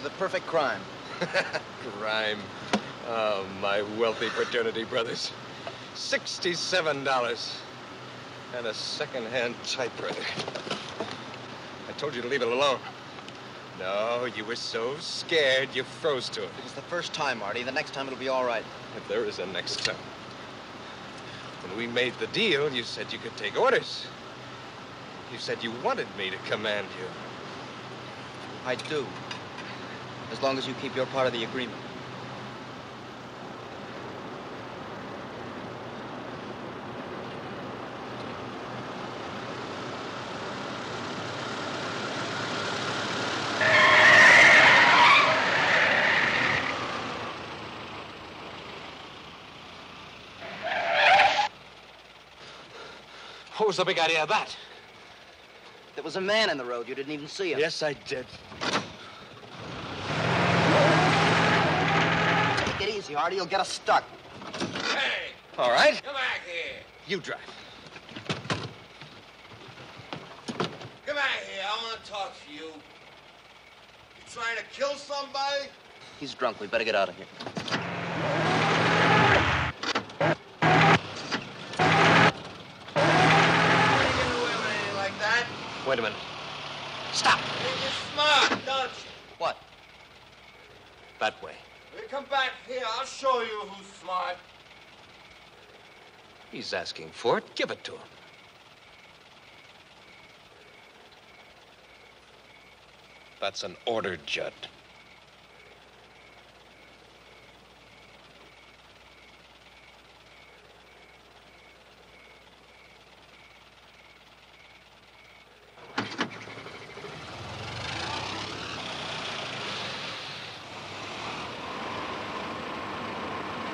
the perfect crime. Crime. Oh, my wealthy fraternity brothers. $67. And a second-hand typewriter. I told you to leave it alone. No, you were so scared you froze to it. It was the first time, Artie. The next time it'll be all right. If there is a next time. When we made the deal, you said you could take orders. You said you wanted me to command you. I do. As long as you keep your part of the agreement. What was the big idea of that? There was a man in the road. You didn't even see him. Yes, I did. Take it easy, Artie. You'll get us stuck. Hey! All right. Come back here. You drive. Come back here. I want to talk to you. You trying to kill somebody? He's drunk. We better get out of here. Wait a minute. Stop. You're smart, don't you? What? That way. You come back here. I'll show you who's smart. He's asking for it. Give it to him. That's an order, Judd.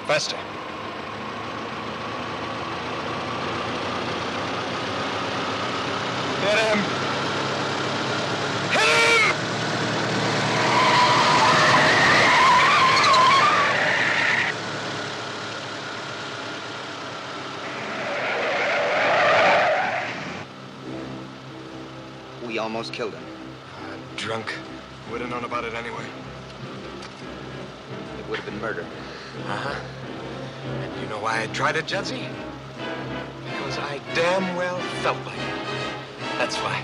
Faster. Hit him! Hit him! We almost killed him. I'm drunk. Would have known about it anyway. It would have been murder. Uh-huh. And you know why I tried it, Judsie? Because I damn well felt like it. That's why.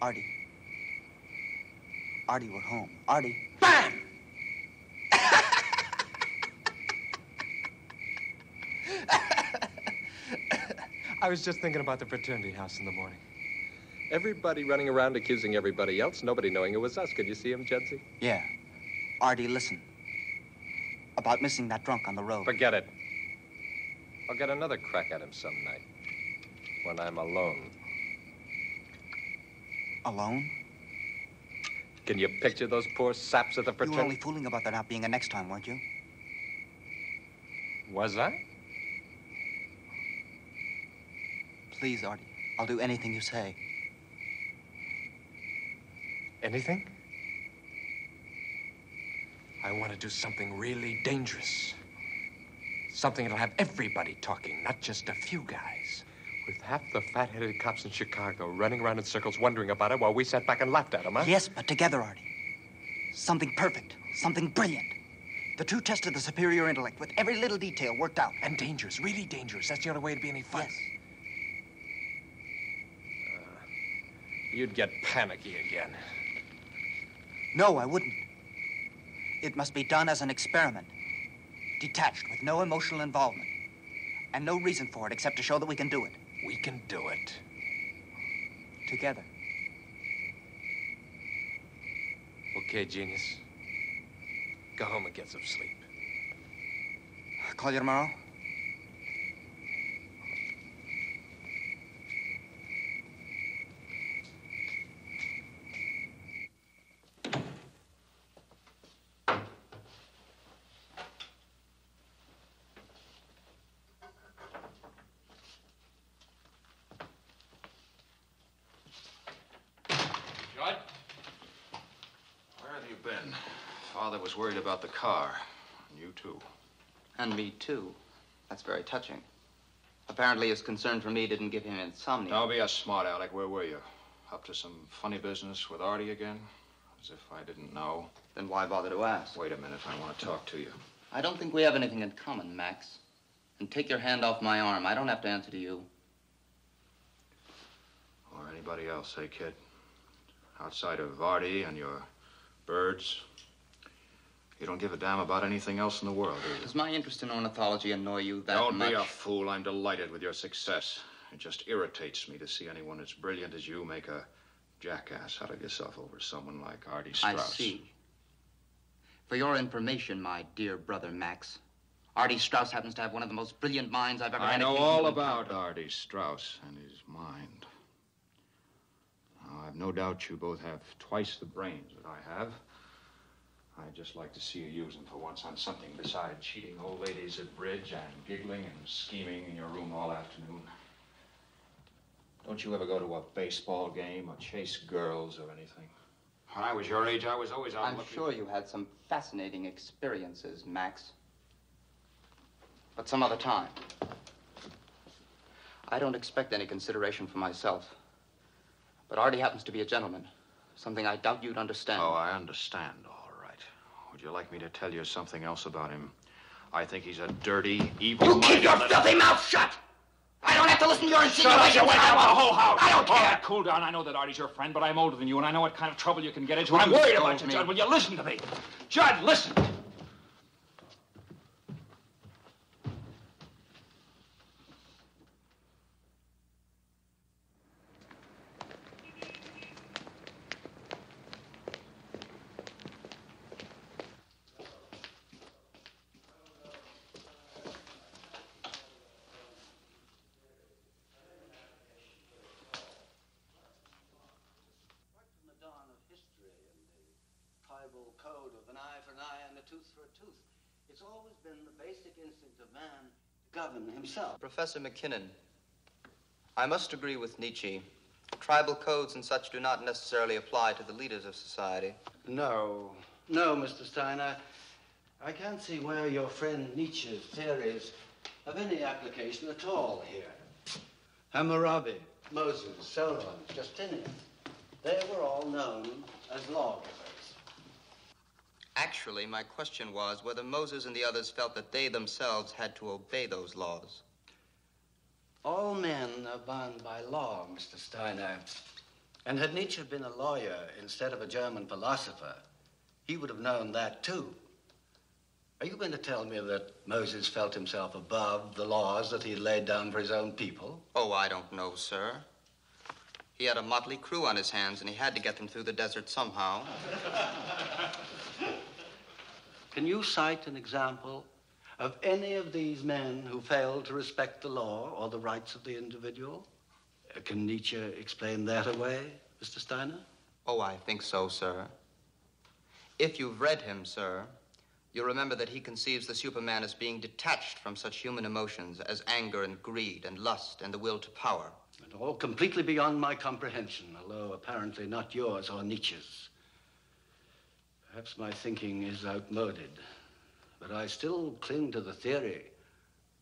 Artie. Artie, we're home. Artie. Bam! I was just thinking about the fraternity house in the morning. Everybody running around accusing everybody else, nobody knowing it was us. Could you see him, Judsie? Yeah. Artie, listen. About missing that drunk on the road. Forget it. I'll get another crack at him some night. When I'm alone. Alone? Can you picture those poor saps at the You fraternity? were only fooling about there not being a next time, weren't you? Was I? Please, Artie. I'll do anything you say. Anything? I want to do something really dangerous. Something that'll have everybody talking, not just a few guys. With half the fat-headed cops in Chicago running around in circles wondering about it while we sat back and laughed at them, huh? Yes, but together, Artie. Something perfect. Something brilliant. The true test of the superior intellect with every little detail worked out. And dangerous, really dangerous. That's the only way to be any fun. Yes. You'd get panicky again. No, I wouldn't. It must be done as an experiment. Detached, with no emotional involvement. And no reason for it except to show that we can do it. We can do it. Together. Okay, genius. Go home and get some sleep. Call you tomorrow? Judd? Where have you been? Father was worried about the car. And you, too. And me, too. That's very touching. Apparently his concern for me didn't give him insomnia. Don't be a smart aleck. Where were you? Up to some funny business with Artie again? As if I didn't know. Then why bother to ask? Wait a minute. I want to talk to you. I don't think we have anything in common, Max. And take your hand off my arm. I don't have to answer to you. Or anybody else, eh, kid? Outside of Artie and your birds, you don't give a damn about anything else in the world, do you? Does my interest in ornithology annoy you that Don't much? be a fool. I'm delighted with your success. It just irritates me to see anyone as brilliant as you make a jackass out of yourself over someone like Artie Straus. I see. For your information, my dear brother Max, Artie Straus happens to have one of the most brilliant minds I've ever had. I know occasion all to about encounter. Artie Straus and his mind. Now, I've no doubt you both have twice the brains that I have. I'd just like to see you use them for once on something besides cheating old ladies at bridge and giggling and scheming in your room all afternoon. Don't you ever go to a baseball game or chase girls or anything? When I was your age, I was always out I'm looking. sure you had some fascinating experiences, Max. But some other time. I don't expect any consideration for myself. But Artie happens to be a gentleman. Something I doubt you'd understand. Oh, I understand, all right. Would you like me to tell you something else about him? I think he's a dirty, evil-minded... You keep your filthy mouth shut! I don't have to listen to your insinuations. Shut up, you wake up the whole house. I don't All care. right, cool down. I know that Artie's your friend, but I'm older than you, and I know what kind of trouble you can get into. I'm worried about you, Judd. Will you listen to me? Judd, listen. Code of an eye for an eye and a tooth for a tooth. It's always been the basic instinct of man to govern himself. Professor McKinnon, I must agree with Nietzsche. Tribal codes and such do not necessarily apply to the leaders of society. No, Mr. Steiner. I can't see where your friend Nietzsche's theories have any application at all here. Hammurabi, Moses, Solon, Justinian, they were all known as lawgivers. Actually, my question was whether Moses and the others felt that they themselves had to obey those laws. All men are bound by law, Mr. Steiner. And had Nietzsche been a lawyer instead of a German philosopher, he would have known that too. Are you going to tell me that Moses felt himself above the laws that he had laid down for his own people? Oh, I don't know, sir. He had a motley crew on his hands, and he had to get them through the desert somehow. Can you cite an example of any of these men who failed to respect the law or the rights of the individual? Can Nietzsche explain that away, Mr. Steiner? Oh, I think so, sir. If you've read him, sir, you'll remember that he conceives the Superman as being detached from such human emotions as anger and greed and lust and the will to power. And all completely beyond my comprehension, although apparently not yours or Nietzsche's. Perhaps my thinking is outmoded, but I still cling to the theory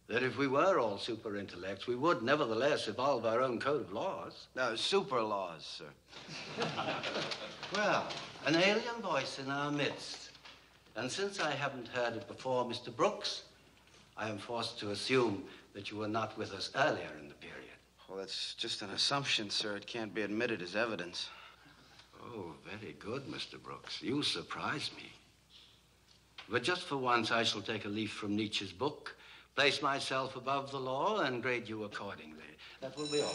that if we were all super intellects, we would nevertheless evolve our own code of laws. No, super laws, sir. Well, an alien voice in our midst. And since I haven't heard it before, Mr. Brooks, I am forced to assume that you were not with us earlier in the period. Well, that's just an assumption, sir. It can't be admitted as evidence. Oh, very good, Mr. Brooks. You surprise me. But just for once, I shall take a leaf from Nietzsche's book, place myself above the law, and grade you accordingly. That will be all.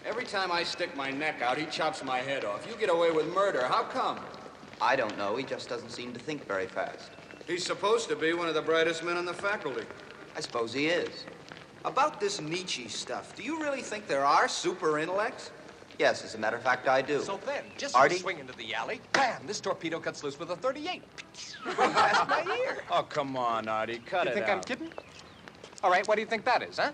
Every time I stick my neck out, he chops my head off. You get away with murder. How come? I don't know. He just doesn't seem to think very fast. He's supposed to be one of the brightest men in the faculty. I suppose he is. About this Nietzsche stuff, do you really think there are super intellects? Yes, as a matter of fact, I do. So then, just Artie? swing into the alley, bam, this torpedo cuts loose with a 38. Past my ear. Oh, come on, Artie. Cut You it think out. I'm kidding? All right, what do you think that is, huh?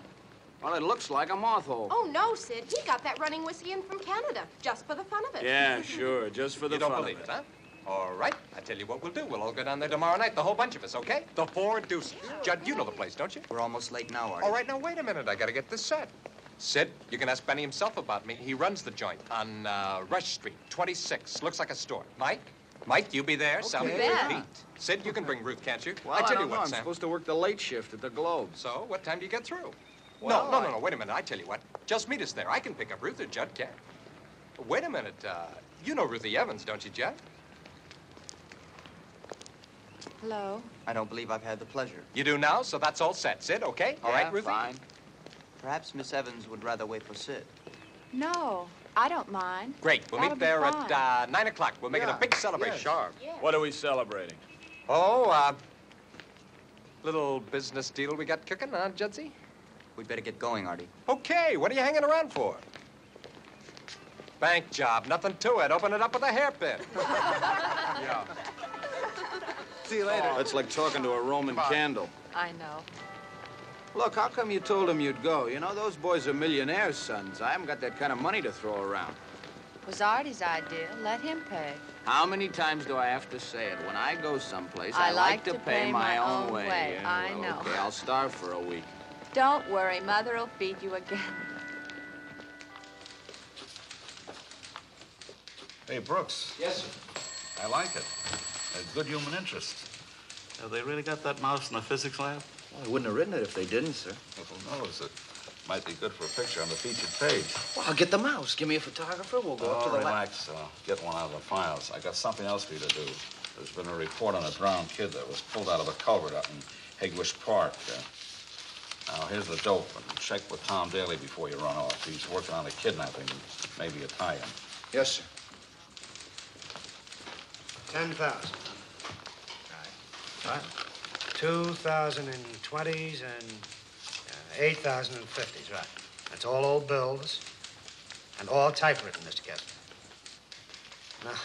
Well, it looks like a moth hole. Oh, no, Sid. He got that running whiskey in from Canada, just for the fun of it. Yeah, sure. Just for the You don't fun believe of it, huh? All right, I tell you what we'll do. We'll all go down there tomorrow night, the whole bunch of us, okay? The Four Deuces. Judd, you know the place, don't you? We're almost late now, Artie. All right, now, wait a minute. I gotta get this set. Sid, you can ask Benny himself about me. He runs the joint on Rush Street, 26. Looks like a store. Mike, you be there. Sally, bet. Pete. Sid, you can bring Ruth, can't you? Well, I tell you don't know. what, I'm Sam. supposed to work the late shift at the Globe. So, what time do you get through? Well, No, wait a minute. I tell you what. Just meet us there. I can pick up Ruth or Judd can. Wait a minute. You know Ruthie Evans, don't you, Judd? Hello? I don't believe I've had the pleasure. You do now, so that's all set. Sid, okay? All right, Ruthie? Fine. Perhaps Miss Evans would rather wait for Sid. No, I don't mind. Great. We'll That'll meet be there fine. at 9 o'clock. We'll make it a big celebration. Sharp. Yeah. What are we celebrating? Oh, little business deal we got cooking, huh, Judsie? We'd better get going, Artie. Okay, what are you hanging around for? Bank job, nothing to it. Open it up with a hairpin. Yeah. See you later. That's like talking to a Roman candle. I know. Look, how come you told him you'd go? You know, those boys are millionaires' sons. I haven't got that kind of money to throw around. It was Artie's idea. Let him pay. How many times do I have to say it? When I go someplace, I I like to to pay pay my my own own way. way. Yeah, I well, know. Okay, I'll starve for a week. Don't worry. Mother will feed you again. Hey, Brooks. Yes, sir. I like it. A good human interest. Have they really got that mouse in the physics lab? Well, I wouldn't have written it if they didn't, sir. Well, who knows? It might be good for a picture on the featured page. Well, I'll get the mouse. Give me a photographer. We'll go up to the lab. Relax. Get one out of the files. I got something else for you to do. There's been a report on a drowned kid that was pulled out of a culvert up in Hegwish Park. Now, here's the dope. And check with Tom Daly before you run off. He's working on a kidnapping, maybe a tie-in. Yes, sir. 10,000. Right. 2,020s and 8,050s, right. That's all old bills and all typewritten, Mr. Kessler. Now,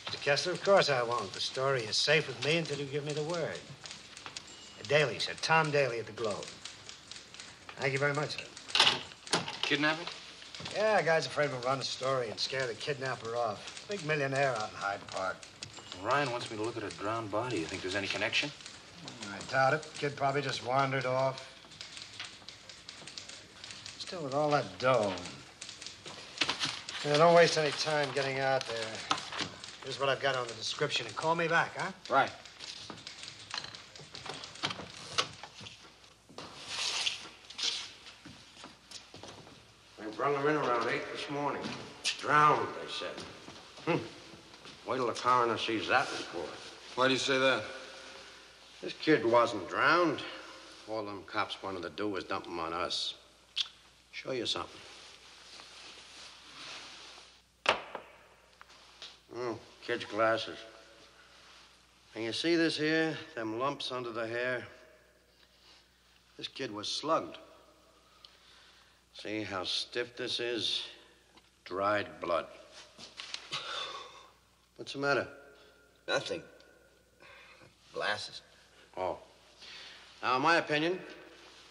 Mr. Kessler, of course I won't. The story is safe with me until you give me the word. Daly, sir. Tom Daly at the Globe. Thank you very much, sir. Kidnapping? Yeah, a guy's afraid we'll run a story and scare the kidnapper off. Big millionaire out in Hyde Park. Ryan wants me to look at a drowned body. You think there's any connection? I doubt it. Kid probably just wandered off. Still, with all that dough. Yeah, don't waste any time getting out there. Here's what I've got on the description, and call me back, huh? Right. They brought him in around 8 this morning. Drowned, they said. Wait till the coroner sees that report. Why do you say that? This kid wasn't drowned. All them cops wanted to do was dump him on us. Show you something. Oh, kid's glasses. And you see this here? Them lumps under the hair? This kid was slugged. See how stiff this is? Dried blood. What's the matter? Nothing. Glasses. Oh. Now, in my opinion,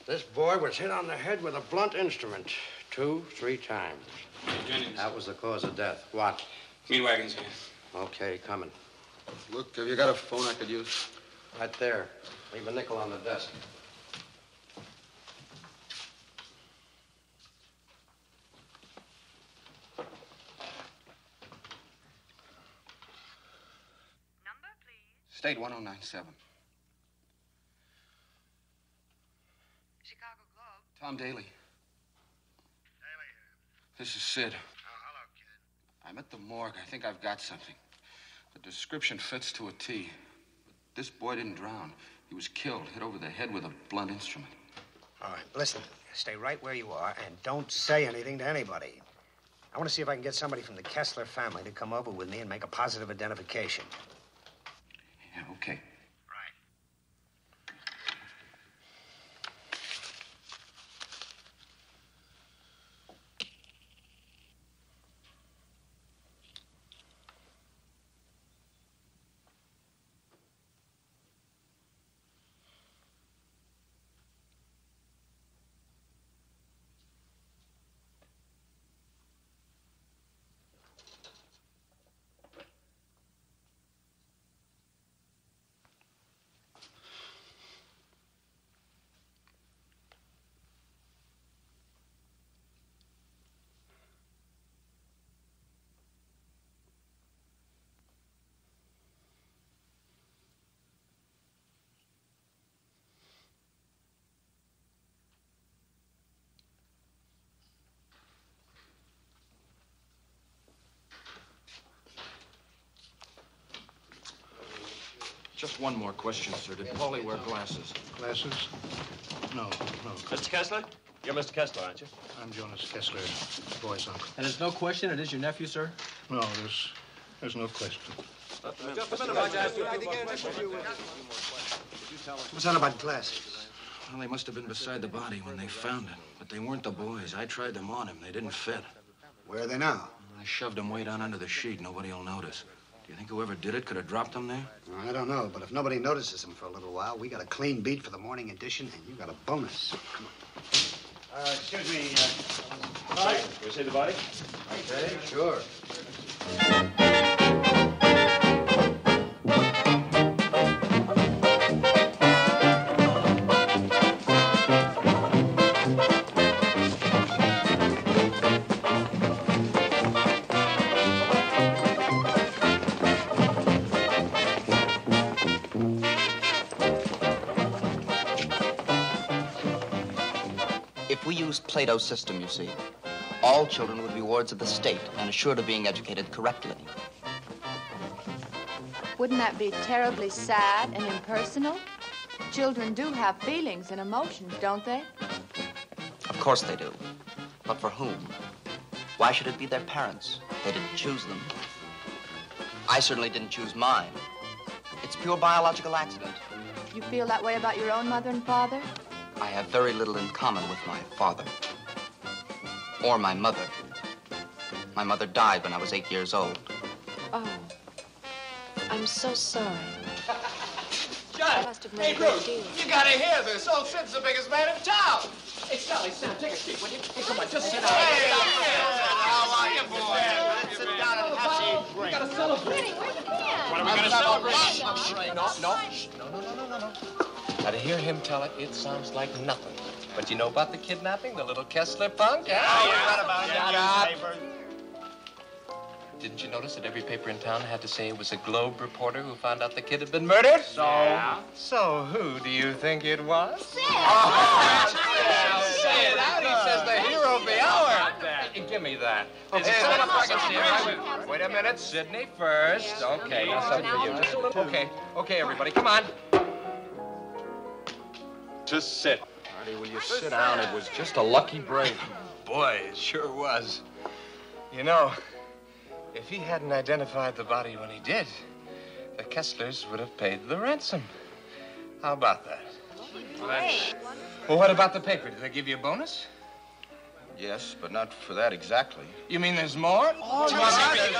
this boy was hit on the head with a blunt instrument 2-3 times. Jennings. That was the cause of death. What? Meat wagon's here. Okay, coming. Look, have you got a phone I could use? Right there. Leave a nickel on the desk. Number, please. State 1097. Chicago Globe. Tom Daly. Daly here. This is Sid. Oh, hello, kid. I'm at the morgue. I think I've got something. The description fits to a T. But this boy didn't drown. He was killed, hit over the head with a blunt instrument. All right, listen. Stay right where you are and don't say anything to anybody. I want to see if I can get somebody from the Kessler family to come over with me and make a positive identification. Yeah, okay. Just one more question, sir. Did Paulie wear glasses? Glasses? No. Mr. Kessler? You're Mr. Kessler, aren't you? I'm Jonas Kessler, the boy's uncle. And there's no question it is your nephew, sir? No, there's no question. Just a minute, I'd like to get an interview with What's that about glasses? Well, they must have been beside the body when they found it. But they weren't the boys. I tried them on him. They didn't fit. Where are they now? I shoved them way down under the sheet. Nobody will notice. Do you think whoever did it could have dropped them there? I don't know, but if nobody notices them for a little while, we got a clean beat for the morning edition, and you got a bonus. Come on. Excuse me, Hi. Can we see the body? Okay, sure. If we used Plato's system, you see, all children would be wards of the state and assured of being educated correctly. Wouldn't that be terribly sad and impersonal? Children do have feelings and emotions, don't they? Of course they do. But for whom? Why should it be their parents? They didn't choose them. I certainly didn't choose mine. It's pure biological accident. You feel that way about your own mother and father? I have very little in common with my father. Or my mother. My mother died when I was 8 years old. Oh, I'm so sorry. Judd, Must have hey, made a great Bruce, deal. you gotta hear this. Old Sid's the biggest man in town. Hey, Sally, Sam, take a seat, will you? Hey, come on, just sit down. Hey, how are you, boy? Sit down and have some drink. We gotta celebrate. Where's the band? What are we gonna celebrate? No. Now, to hear him tell it, it sounds like nothing. But you know about the kidnapping, the little Kessler punk? Yeah, I read about it in the paper. Didn't you notice that every paper in town had to say it was a Globe reporter who found out the kid had been murdered? So? Yeah. So who do you think it was? Sid! Say it out. He says the hero of the hour. Hey, give me that. Wait a minute, Sidney first. Okay, that's up for you. Just a little. Okay, everybody, come on. Just sit. Artie, will you sit down? It was just a lucky break. Boy, it sure was. You know, if he hadn't identified the body when he did, the Kesslers would have paid the ransom. How about that? Great. Well, what about the paper? Did they give you a bonus? Yes, but not for that exactly. You mean there's more? Oh, there's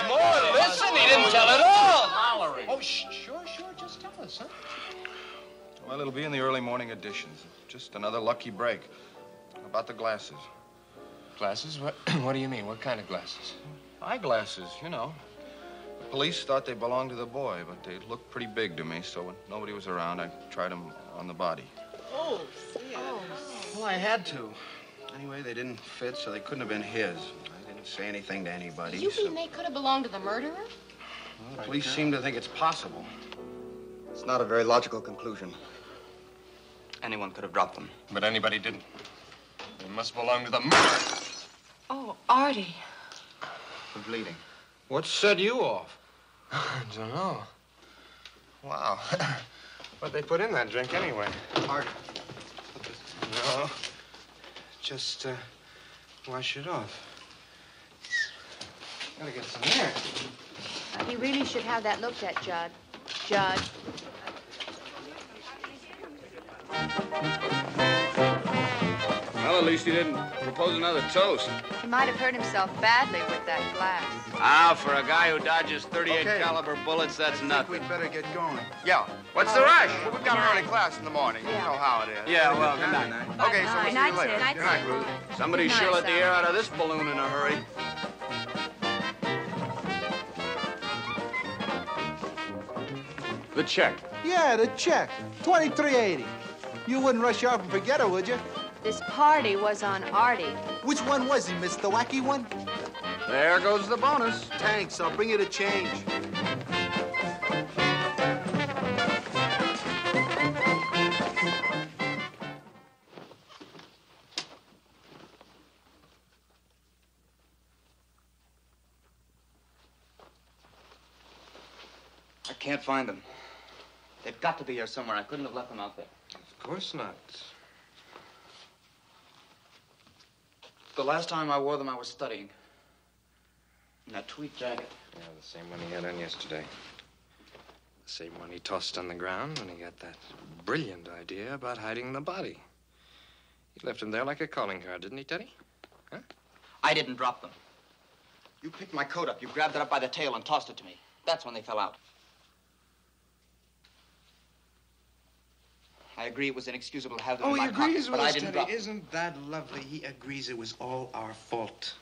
more. Listen, he didn't tell it all. Oh, sure. Just tell us, huh? Well, it'll be in the early morning editions. Just another lucky break. About the glasses. Glasses? What do you mean? What kind of glasses? Eyeglasses, you know. The police thought they belonged to the boy, but they looked pretty big to me, so when nobody was around, I tried them on the body. Oh, Well, I had to. Anyway, they didn't fit, so they couldn't have been his. I didn't say anything to anybody. You mean they could have belonged to the murderer? Well, the police seem to think it's possible. It's not a very logical conclusion. Anyone could have dropped them. But anybody didn't. They must belong to the murderer. Oh, Artie. I'm bleeding. What set you off? I don't know. Wow. What'd they put in that drink anyway? Artie. No. Just, wash it off. Gotta get some air. He really should have that looked at, Judd. Judd. Well, at least he didn't propose another toast. He might have hurt himself badly with that glass. Ah, for a guy who dodges 38 caliber bullets, that's nothing. We'd better get going. Yeah. What's the rush? Well, we've got an early class in the morning. You know how it is. Yeah, well, good night. Okay, so we'll see you later. Night, Good night, Ruth. Ruth. Somebody Good sure night, let the Sal. air out of this balloon in a hurry. The check. Yeah, the check. $23.80. You wouldn't rush off and forget it, would you? This party was on Artie. Which one was he, Miss the wacky one? There goes the bonus. Thanks, I'll bring you the change. I can't find them. They've got to be here somewhere. I couldn't have left them out there. Of course not. The last time I wore them, I was studying. In that tweed jacket. Yeah, the same one he had on yesterday. The same one he tossed on the ground when he got that brilliant idea about hiding the body. He left him there like a calling card, didn't he, Teddy? Huh? I didn't drop them. You picked my coat up. You grabbed it up by the tail and tossed it to me. That's when they fell out. I agree it was inexcusable to have them in my pocket, but I didn't drop them. Isn't that lovely? He agrees it was all our fault.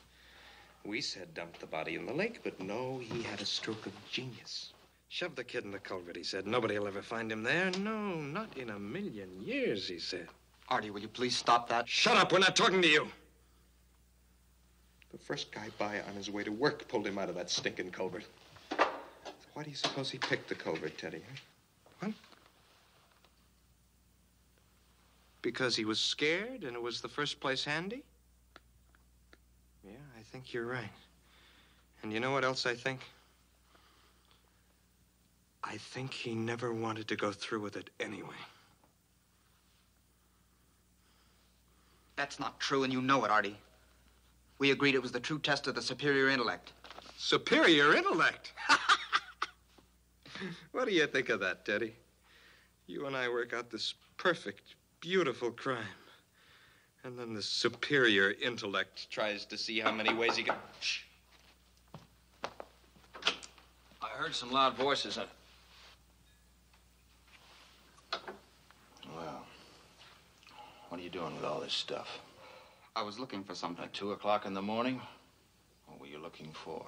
We said dump the body in the lake, but no, he had a stroke of genius. Shove the kid in the culvert, he said. Nobody will ever find him there. No, not in a million years, he said. Artie, will you please stop that? Shut up, we're not talking to you. The first guy by on his way to work pulled him out of that stinking culvert. So why do you suppose he picked the culvert, Teddy? Huh? What? Because he was scared and it was the first place handy? Yeah, I think you're right. And you know what else I think? I think he never wanted to go through with it anyway. That's not true, and you know it, Artie. We agreed it was the true test of the superior intellect. Superior intellect? What do you think of that, Teddy? You and I work out this perfect, beautiful crime. And then the superior intellect tries to see how many ways he can... Shh. I heard some loud voices. Well, what are you doing with all this stuff? I was looking for something. At 2 o'clock in the morning? What were you looking for?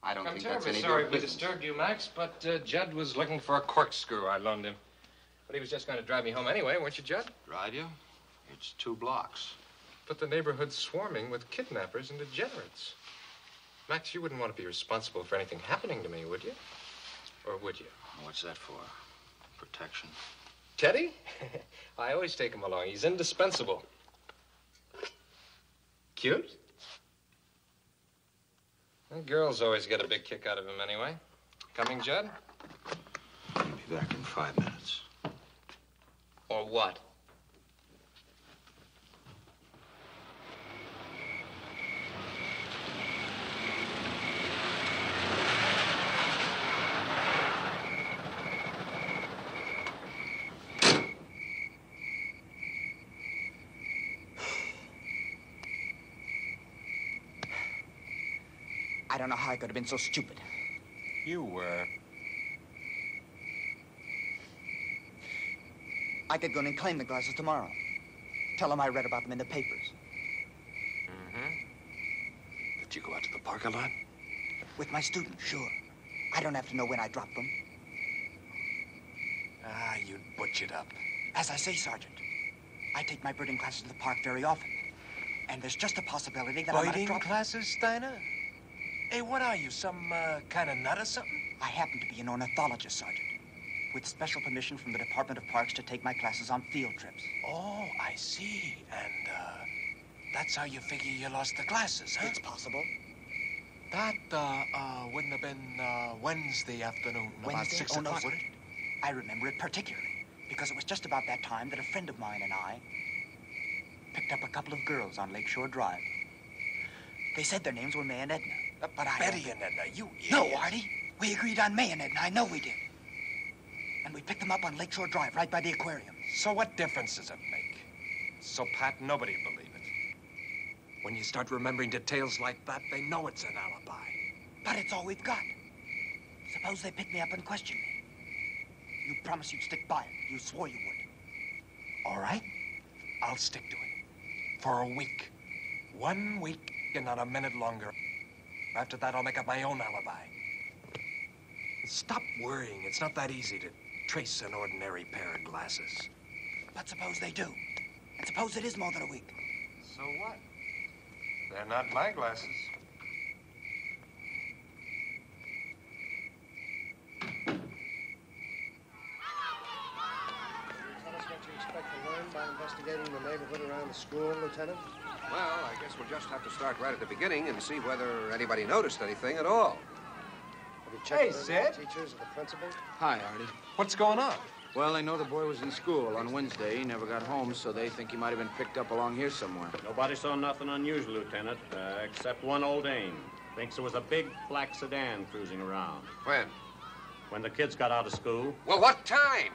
I don't I'm think that's terribly any sorry of we your business. disturbed you, Max, but Judd was looking for a corkscrew I loaned him. But he was just going to drive me home anyway, weren't you, Judd? Drive you? It's 2 blocks. But the neighborhood's swarming with kidnappers and degenerates. Max, you wouldn't want to be responsible for anything happening to me, would you? Or would you? What's that for? Protection? Teddy? I always take him along. He's indispensable. Cute? Well, girls always get a big kick out of him anyway. Coming, Judd? I'll be back in 5 minutes. Or what? I don't know how I could have been so stupid. You were. I could go in and claim the glasses tomorrow. Tell them I read about them in the papers. Mm-hmm. Did you go out to the park a lot? With my students, sure. I don't have to know when I dropped them. Ah, you'd butch it up. As I say, Sergeant, I take my birding classes to the park very often. And there's just a possibility that I might have Birding dropped classes, Steiner? Hey, what are you, some kind of nut or something? I happen to be an ornithologist, Sergeant, with special permission from the Department of Parks to take my classes on field trips. Oh, I see. And, that's how you figure you lost the glasses, huh? It's possible. That, wouldn't have been, Wednesday afternoon, about Wednesday? 6 Oh, no, o'clock, would Sergeant. it? I remember it particularly, because it was just about that time that a friend of mine and I picked up a couple of girls on Lakeshore Drive. They said their names were May and Edna, but I... Betty and Edna, you idiots. No, Artie. We agreed on May and Edna. I know we did. And we picked them up on Lakeshore Drive, right by the aquarium. So what difference does it make? So pat, nobody'd believe it. When you start remembering details like that, they know it's an alibi. But it's all we've got. Suppose they pick me up and question me. You promised you'd stick by it. You swore you would. All right. I'll stick to it. For a week. 1 week and not a minute longer. After that, I'll make up my own alibi. Stop worrying. It's not that easy to trace an ordinary pair of glasses. But suppose they do. And suppose it is more than a week. So what? They're not my glasses. Tell us what you expect to learn by investigating the neighborhood around the school, Lieutenant? Well, I guess we'll just have to start right at the beginning and see whether anybody noticed anything at all. Have you checked Hey, with Sid. the teachers or the principal? Hi, Artie. What's going on? Well, they know the boy was in school on Wednesday. He never got home, so they think he might have been picked up along here somewhere. Nobody saw nothing unusual, Lieutenant, except one old dame. Thinks there was a big black sedan cruising around. When? When the kids got out of school. Well, what time?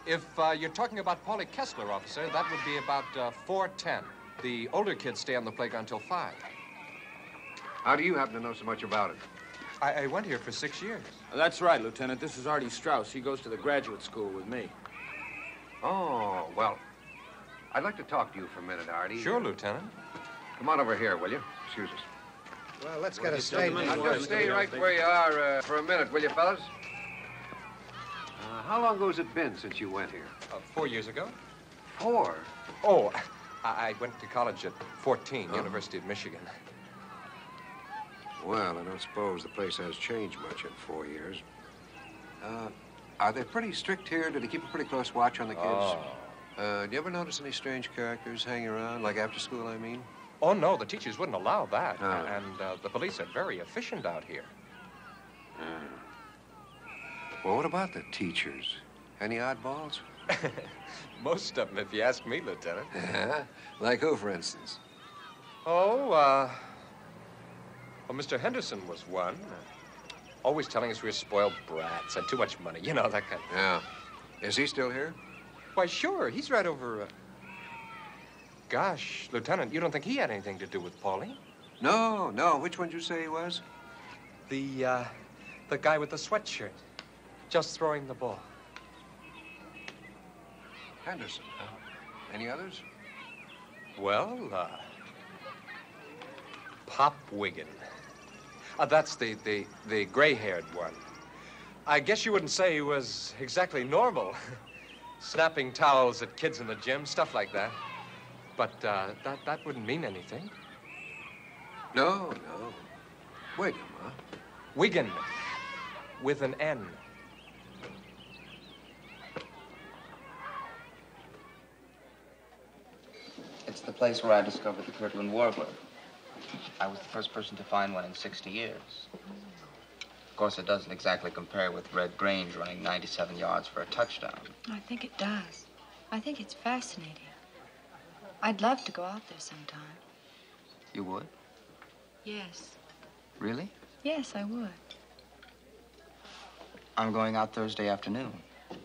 If you're talking about Polly Kessler, officer, that would be about 4:10. The older kids stay on the playground till 5. How do you happen to know so much about it? I went here for 6 years. That's right, Lieutenant. This is Artie Straus. He goes to the graduate school with me. Oh, well, I'd like to talk to you for a minute, Artie. Sure, Lieutenant. Come on over here, will you? Excuse us. Well, let's get a statement. Now, just stay right where you are for a minute, will you, fellas? How long ago has it been since you went here? 4 years ago. 4? Oh, I went to college at 14, University of Michigan. Well, I don't suppose the place has changed much in 4 years. Are they pretty strict here? Do they keep a pretty close watch on the kids? Do you ever notice any strange characters hanging around, like after school, I mean? Oh, no, the teachers wouldn't allow that. And the police are very efficient out here. Well, what about the teachers? Any oddballs? Most of them, if you ask me, Lieutenant. Like who, for instance? Oh, well, Mr. Henderson was one. Always telling us we were spoiled brats, had too much money, you know, that kind of thing. Yeah. Is he still here? Why, sure. He's right over, Gosh, Lieutenant, you don't think he had anything to do with Paulie? No, no. Which one did you say he was? The guy with the sweatshirt. Just throwing the ball. Henderson, huh? Any others? Well, Pop Wiggin. That's the gray-haired one. I guess you wouldn't say he was exactly normal. Snapping towels at kids in the gym, stuff like that. But that wouldn't mean anything. No, no. Wiggin, huh? Wiggin, with an N. It's the place where I discovered the Kirtland warbler. I was the first person to find one in 60 years. Of course, it doesn't exactly compare with Red Grange running 97 yards for a touchdown. I think it does. I think it's fascinating. I'd love to go out there sometime. You would? Yes. Really? Yes, I would. I'm going out Thursday afternoon.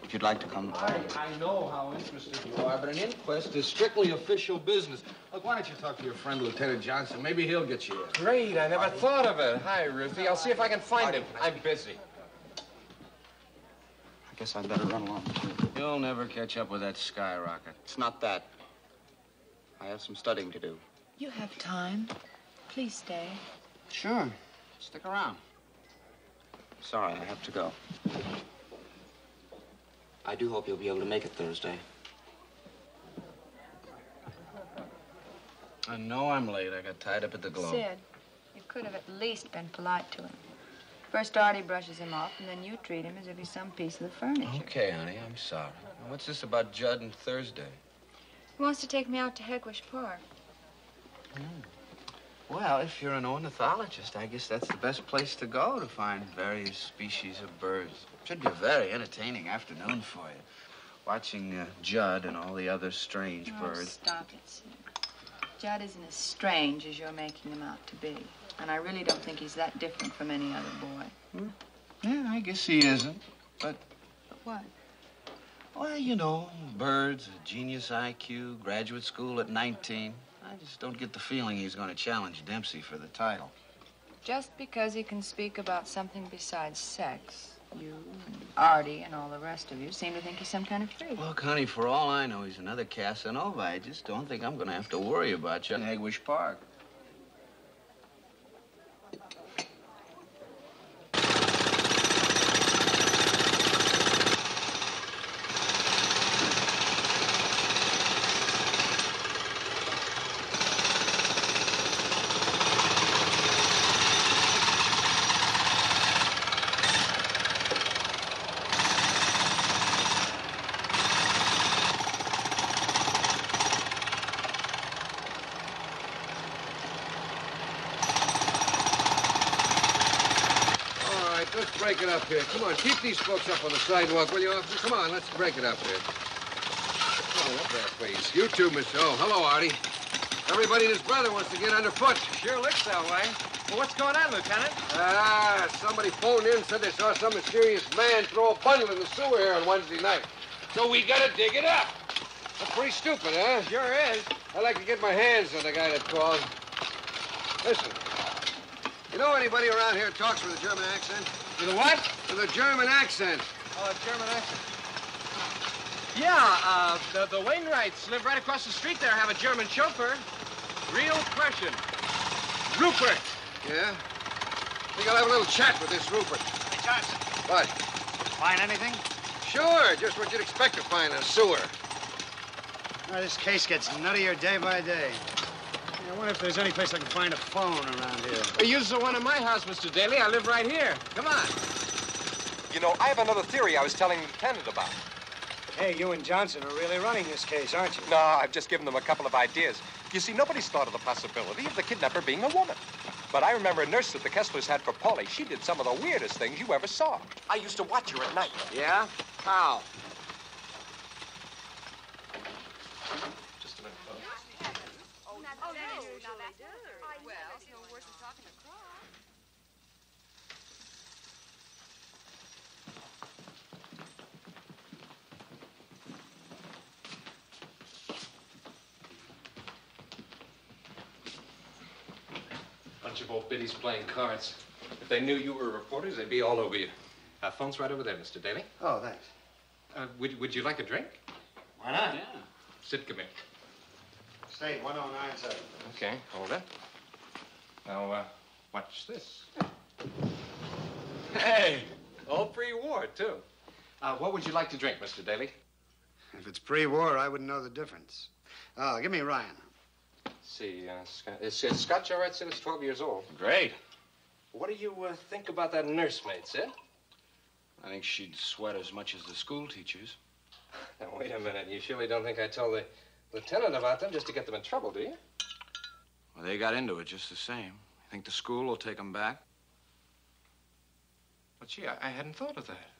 If you'd like to come. I know how interested you are, but an inquest is strictly official business. Look, why don't you talk to your friend, Lieutenant Johnson? Maybe he'll get you in. Great, I never thought of it. Hi, Ruthie. I'll see if I can find him. I'm busy. I guess I'd better run along. You'll never catch up with that skyrocket. It's not that. I have some studying to do. You have time. Please stay. Sure. Stick around. Sorry, I have to go. I do hope you'll be able to make it Thursday. I know I'm late. I got tied up at the Globe. Sid, you could have at least been polite to him. First Artie brushes him off, and then you treat him as if he's some piece of the furniture. Okay, honey, I'm sorry. Now, what's this about Judd and Thursday? He wants to take me out to Hegwish Park. Well, if you're an ornithologist, I guess that's the best place to go to find various species of birds. Should be a very entertaining afternoon for you. Watching Judd and all the other strange birds. Stop it, Sid. Judd isn't as strange as you're making him out to be. And I really don't think he's that different from any other boy. Yeah, I guess he isn't. But what? Well, you know, birds, a genius IQ, graduate school at 19. I just don't get the feeling he's going to challenge Dempsey for the title. Just because he can speak about something besides sex, you and Artie and all the rest of you seem to think he's some kind of freak. Look, honey, for all I know, he's another Casanova. I just don't think I'm going to have to worry about you in Hegwish Park. Break it up here. Come on, keep these folks up on the sidewalk, will you, officer? Come on, let's break it up here. Come on, up there, please. You too, Miss. Oh, hello, Artie. Everybody and his brother wants to get underfoot. Sure looks that way. Well, what's going on, Lieutenant? Somebody phoned in and said they saw some mysterious man throw a bundle in the sewer here on Wednesday night. So we gotta dig it up. That's pretty stupid, huh? Sure is. I'd like to get my hands on the guy that called. Listen, you know anybody around here who talks with a German accent? With a what? With a German accent. Oh, a German accent. Yeah, the Wainwrights live right across the street there, have a German chauffeur. Real Prussian. Rupert. Yeah? I think I'll have a little chat with this Rupert. Hey, Johnson. What? Find anything? Sure, just what you'd expect to find in a sewer. This case gets nuttier day by day. I wonder if there's any place I can find a phone around here. Well, use the one in my house, Mr. Daly. I live right here. Come on. You know, I have another theory I was telling the lieutenant about. Hey, you and Johnson are really running this case, aren't you? No, I've just given them a couple of ideas. You see, nobody's thought of the possibility of the kidnapper being a woman. But I remember a nurse that the Kesslers had for Polly. She did some of the weirdest things you ever saw. I used to watch her at night. Yeah? How? Just a minute, folks. Bunch of old biddies playing cards. If they knew you were reporters, they'd be all over you. Phone's right over there, Mr. Daly. Oh, thanks. Would you like a drink? Why not? Yeah. Sid, come here. State 1097. Okay, hold it. Now, watch this. Hey, all pre-war, too. What would you like to drink, Mr. Daly? If it's pre-war, I wouldn't know the difference. Give me Ryan. See, is Scotch all right, Sid? It's 12 years old. Great. What do you think about that nursemaid, Sid? I think she'd sweat as much as the school teachers. Now, wait a minute. You surely don't think I told the lieutenant about them just to get them in trouble, do you? Well, they got into it just the same. You think the school will take them back? But, gee, I hadn't thought of that.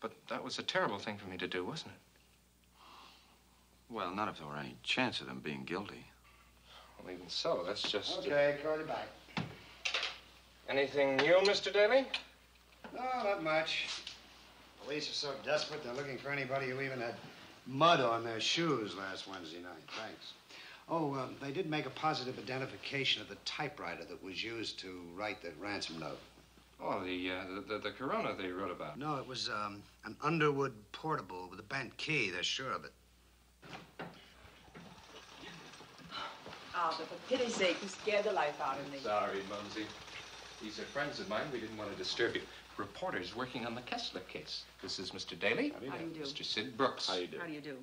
But that was a terrible thing for me to do, wasn't it? Well, not if there were any chance of them being guilty. Well, even so, that's just... Okay, call you back. Anything new, Mr. Daly? No, not much. Police are so desperate, they're looking for anybody who even had mud on their shoes last Wednesday night. Thanks. Oh, they did make a positive identification of the typewriter that was used to write the ransom note. Oh, the Corona they wrote about. No, it was an Underwood portable with a bent key. They're sure of it. Arthur, for pity's sake, you scared the life out of me. Sorry, Mumsy. These are friends of mine. We didn't want to disturb you. Reporters working on the Kessler case. This is Mr. Daly. How do you do? Mr. Sid Brooks. How do you do?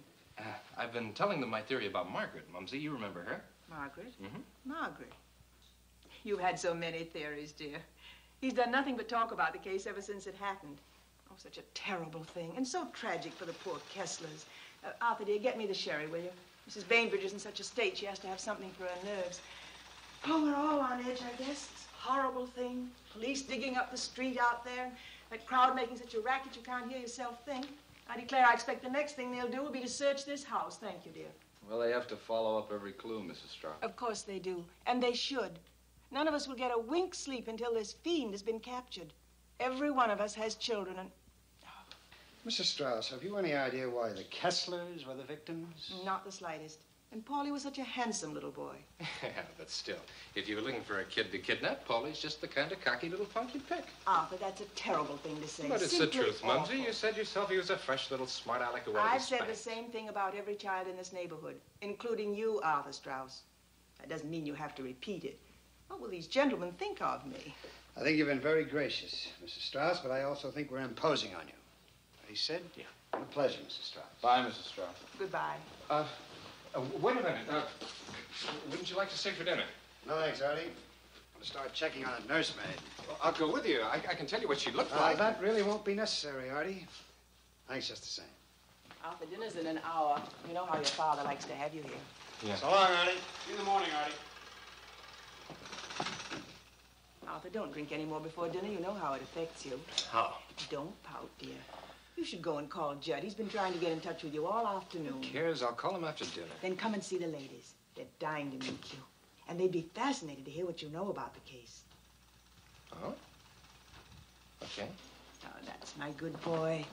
I've been telling them my theory about Margaret, Mumsy. You remember her? Margaret? Mm-hmm. Margaret. You've had so many theories, dear. He's done nothing but talk about the case ever since it happened. Oh, such a terrible thing, and so tragic for the poor Kesslers. Arthur, dear, get me the sherry, will you? Mrs. Bainbridge is in such a state, she has to have something for her nerves. Oh, we're all on edge, I guess. It's a horrible thing. Police digging up the street out there. That crowd making such a racket you can't hear yourself think. I declare I expect the next thing they'll do will be to search this house. Thank you, dear. Well, they have to follow up every clue, Mrs. Straus. Of course they do, and they should. None of us will get a wink's sleep until this fiend has been captured. Every one of us has children, and... Mrs. Strauss, have you any idea why the Kesslers were the victims? Not the slightest. And Paulie was such a handsome little boy. Yeah, but still, if you were looking for a kid to kidnap, Paulie's just the kind of cocky little punk you'd pick. Arthur, that's a terrible thing to say. But it's Simply the truth, awful. Mumsy. You said yourself he was a fresh little smart aleck who wanted I've to said spank. the same thing about every child in this neighborhood, including you, Arthur Straus. That doesn't mean you have to repeat it. What will these gentlemen think of me? I think you've been very gracious, Mrs. Strauss, but I also think we're imposing on you. He said? Yeah. A pleasure, Mrs. Strauss. Bye, Mrs. Straus. Goodbye. Wait a minute. Wouldn't you like to stay for dinner? No, thanks, Artie. I'm going to start checking on a nursemaid. Well, I'll go with you. I can tell you what she looked like. That really won't be necessary, Artie. Thanks just the same. Arthur, dinner's in an hour. You know how your father likes to have you here. Yeah. So long, Artie. See you in the morning, Artie. Arthur, don't drink any more before dinner. You know how it affects you. How? Don't pout, dear. You should go and call Judd. He's been trying to get in touch with you all afternoon. Who cares? I'll call him after dinner. Then come and see the ladies. They're dying to meet you. And they'd be fascinated to hear what you know about the case. Oh? Okay. Oh, that's my good boy.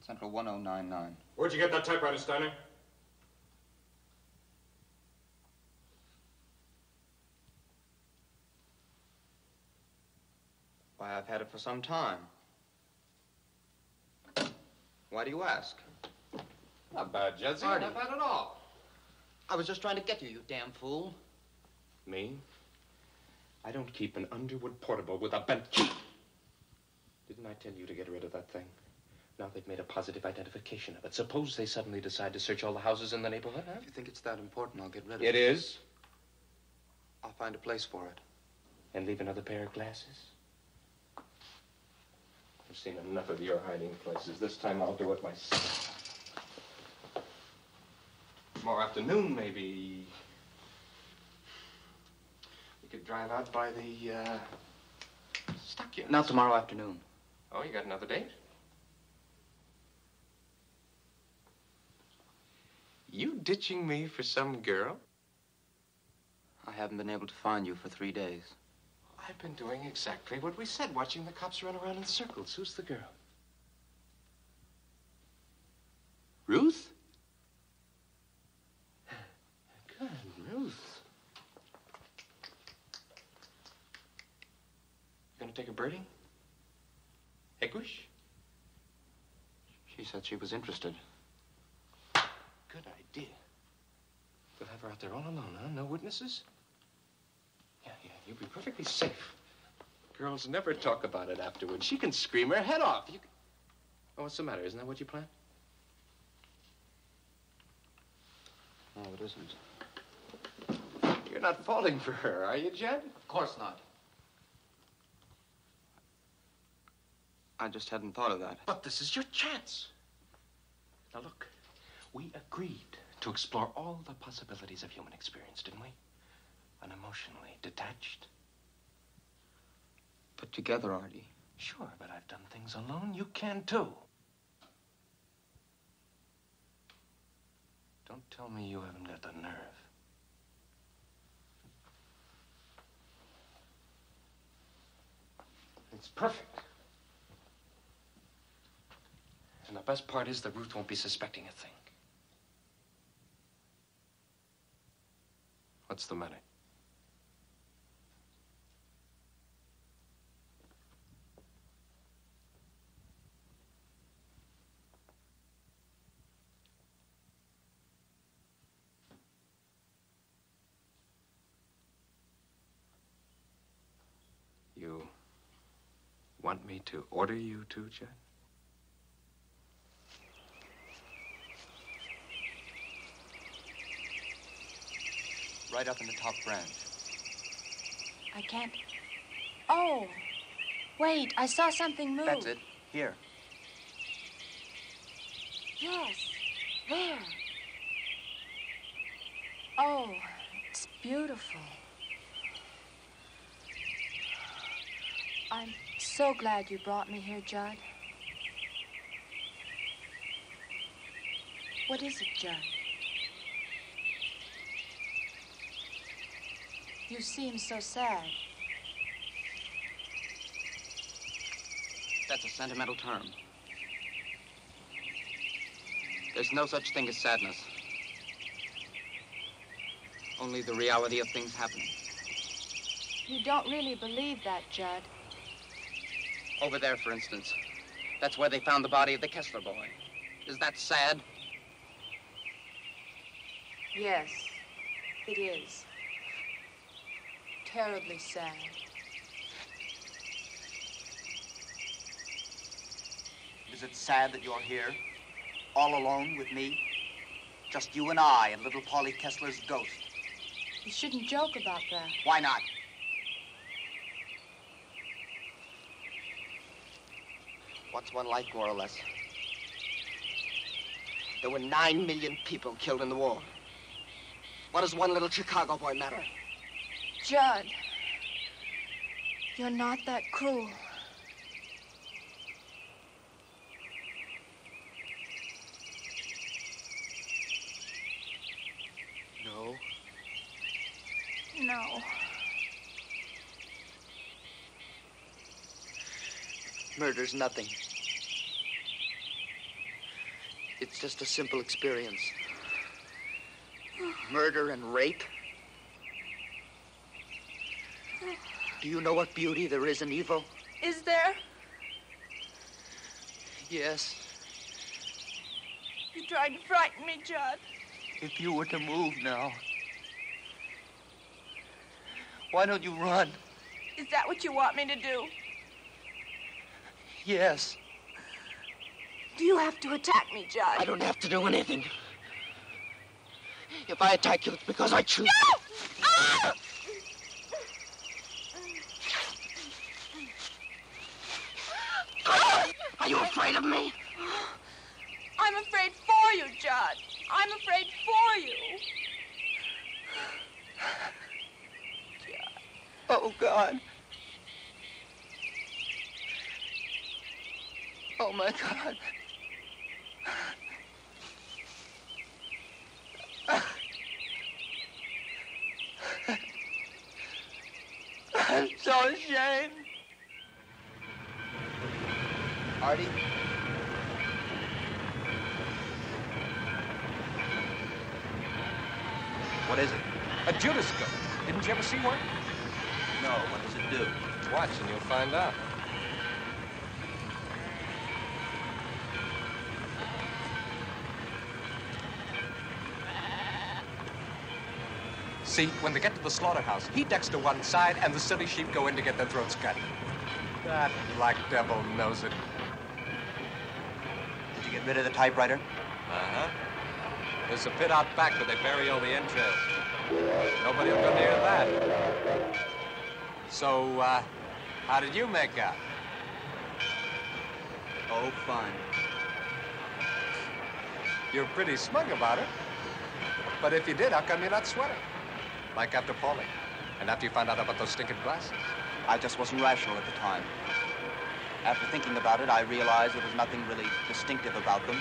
Central 1099. Where'd you get that typewriter, Steiner? Why, I've had it for some time. Why do you ask? Not bad, Judson. Artie. Not bad at all. I was just trying to get you, you damn fool. Me? I don't keep an Underwood portable with a bent key. Didn't I tell you to get rid of that thing? Now they've made a positive identification of it. Suppose they suddenly decide to search all the houses in the neighborhood, huh? If you think it's that important, I'll get rid of It is? I'll find a place for it. And leave another pair of glasses? I've seen enough of your hiding places. This time I'll do it myself. Tomorrow afternoon, maybe. We could drive out by the, stockyards. Not tomorrow afternoon. Oh, you got another date? You ditching me for some girl? I haven't been able to find you for 3 days. I've been doing exactly what we said, watching the cops run around in circles. Who's the girl? Ruth? Good, Ruth. You gonna take a birding? Egwish? She said she was interested. Good idea. We'll have her out there all alone, huh? No witnesses? Yeah, you'll be perfectly safe. Girls never talk about it afterwards. She can scream her head off. Oh, what's the matter? Isn't that what you planned? No, it isn't. You're not falling for her, are you, Judd? Of course not. I just hadn't thought of that. But this is your chance. Now, look. We agreed to explore all the possibilities of human experience, didn't we? Unemotionally detached. Put together, Artie. Sure, but I've done things alone. You can, too. Don't tell me you haven't got the nerve. It's perfect. And the best part is that Ruth won't be suspecting a thing. What's the matter? You want me to order you to, Judd? Right up in the top branch. I can't. Oh, wait, I saw something move. That's it. Here. Yes, there. Oh, it's beautiful. I'm so glad you brought me here, Judd. What is it, Judd? You seem so sad. That's a sentimental term. There's no such thing as sadness. Only the reality of things happening. You don't really believe that, Judd. Over there, for instance. That's where they found the body of the Kessler boy. Is that sad? Yes, it is. Terribly sad. Is it sad that you're here, all alone with me? Just you and I and little Polly Kessler's ghost. You shouldn't joke about that. Why not? What's one life, more or less? There were 9 million people killed in the war. What does one little Chicago boy matter? Judd, you're not that cruel. No. No. Murder's nothing. It's just a simple experience. Murder and rape. Do you know what beauty there is in evil? Is there? Yes. You tried to frighten me, Judd. If you were to move now. Why don't you run? Is that what you want me to do? Yes. Do you have to attack me, Judd? I don't have to do anything. If I attack you, it's because I choose. No! Ah! Are you afraid of me? I'm afraid for you, Judd. I'm afraid for you. Oh, God. Oh, my God. I'm so ashamed. Artie? What is it? A Judas scope. Didn't you ever see one? No, what does it do? Watch and you'll find out. See, when they get to the slaughterhouse, he ducks to one side and the silly sheep go in to get their throats cut. That black devil knows it. Did you get rid of the typewriter? Uh-huh. There's a pit out back where they bury all the entrails. Nobody will go near that. So, how did you make out? Oh, fine. You're pretty smug about it. But if you did, how come you're not sweating? Like after Paulie. And after you found out about those stinking glasses. I just wasn't rational at the time. After thinking about it, I realized there was nothing really distinctive about them.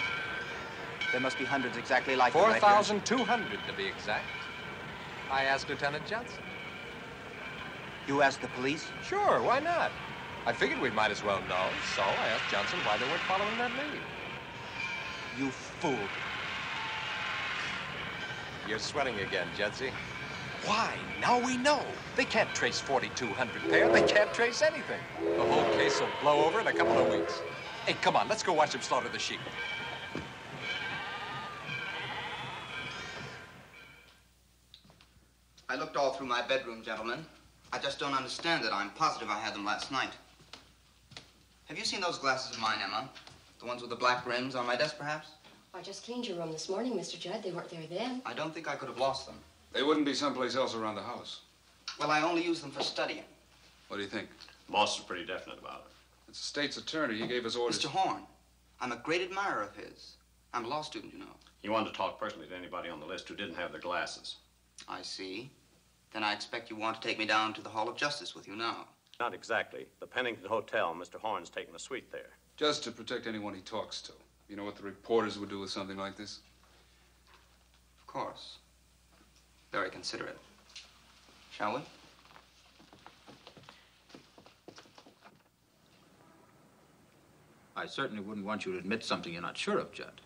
There must be hundreds exactly like them right here. 4,200 to be exact. I asked Lieutenant Johnson. You asked the police? Sure, why not? I figured we might as well know, so I asked Johnson why they weren't following that lead. You fool. You're sweating again, Judsie. Why? Now we know. They can't trace 4,200 pair. They can't trace anything. The whole case will blow over in a couple of weeks. Hey, come on, let's go watch them slaughter the sheep. I looked all through my bedroom, gentlemen. I just don't understand it. I'm positive I had them last night. Have you seen those glasses of mine, Emma? The ones with the black rims on my desk, perhaps? I just cleaned your room this morning, Mr. Judd. They weren't there then. I don't think I could have lost them. They wouldn't be someplace else around the house. Well, I only use them for studying. What do you think? Boss is pretty definite about it. It's the state's attorney. He gave us orders. Mr. Horn, I'm a great admirer of his. I'm a law student, you know. He wanted to talk personally to anybody on the list who didn't have their glasses. I see. Then I expect you want to take me down to the Hall of Justice with you now. Not exactly. The Pennington Hotel, Mr. Horn's taking a suite there. Just to protect anyone he talks to. You know what the reporters would do with something like this? Of course. Very considerate. Shall we? I certainly wouldn't want you to admit something you're not sure of, Judd.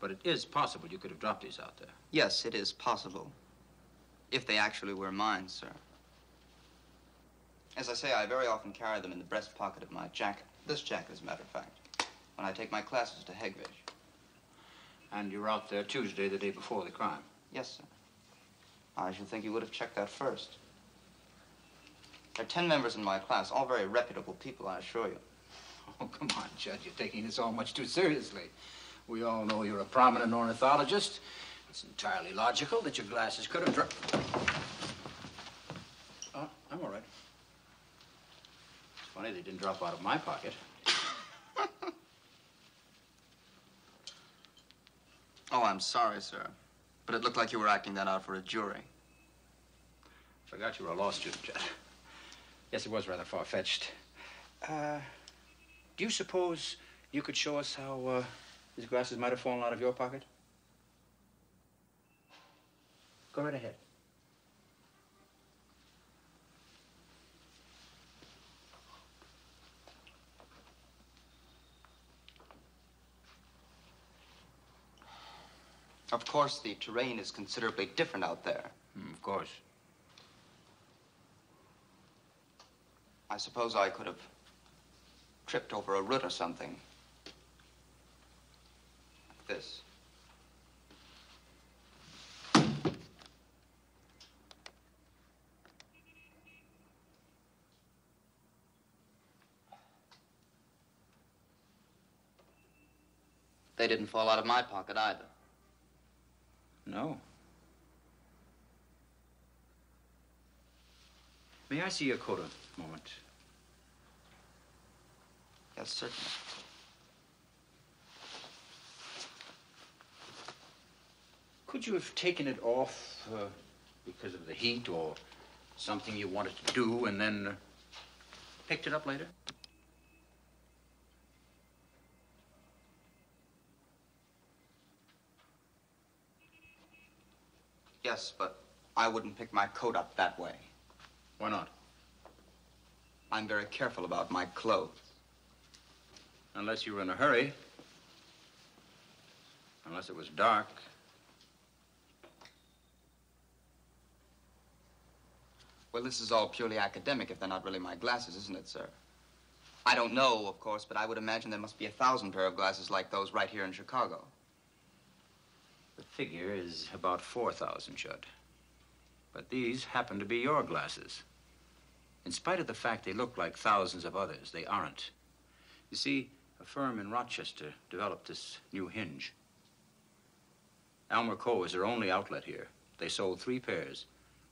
But it is possible you could have dropped these out there. Yes, it is possible. If they actually were mine, sir. As I say, I very often carry them in the breast pocket of my jacket. This jacket, as a matter of fact. When I take my classes to Hegvig. And you were out there Tuesday, the day before the crime? Yes, sir. I should think you would have checked that first. There are 10 members in my class, all very reputable people, I assure you. Oh, come on, Judd. You're taking this all much too seriously. We all know you're a prominent ornithologist. It's entirely logical that your glasses could have dropped. Oh, I'm all right. It's funny they didn't drop out of my pocket. Oh, I'm sorry, sir. But it looked like you were acting that out for a jury. Forgot you were a law student, Judd. Yes, it was rather far-fetched. Do you suppose you could show us how these glasses might have fallen out of your pocket? Go right ahead. Of course, the terrain is considerably different out there. Of course. I suppose I could have tripped over a root or something. Like this. They didn't fall out of my pocket either. No. May I see your coat a moment? Yes, certainly. Could you have taken it off because of the heat or something you wanted to do and then picked it up later? Yes, but I wouldn't pick my coat up that way. Why not? I'm very careful about my clothes. Unless you were in a hurry. Unless it was dark. Well, this is all purely academic if they're not really my glasses, isn't it, sir? I don't know, of course, but I would imagine there must be 1,000 pair of glasses like those right here in Chicago. The figure is about 4,000, Judd. But these happen to be your glasses. In spite of the fact they look like thousands of others, they aren't. You see, a firm in Rochester developed this new hinge. Almer Co. is their only outlet here. They sold 3 pairs.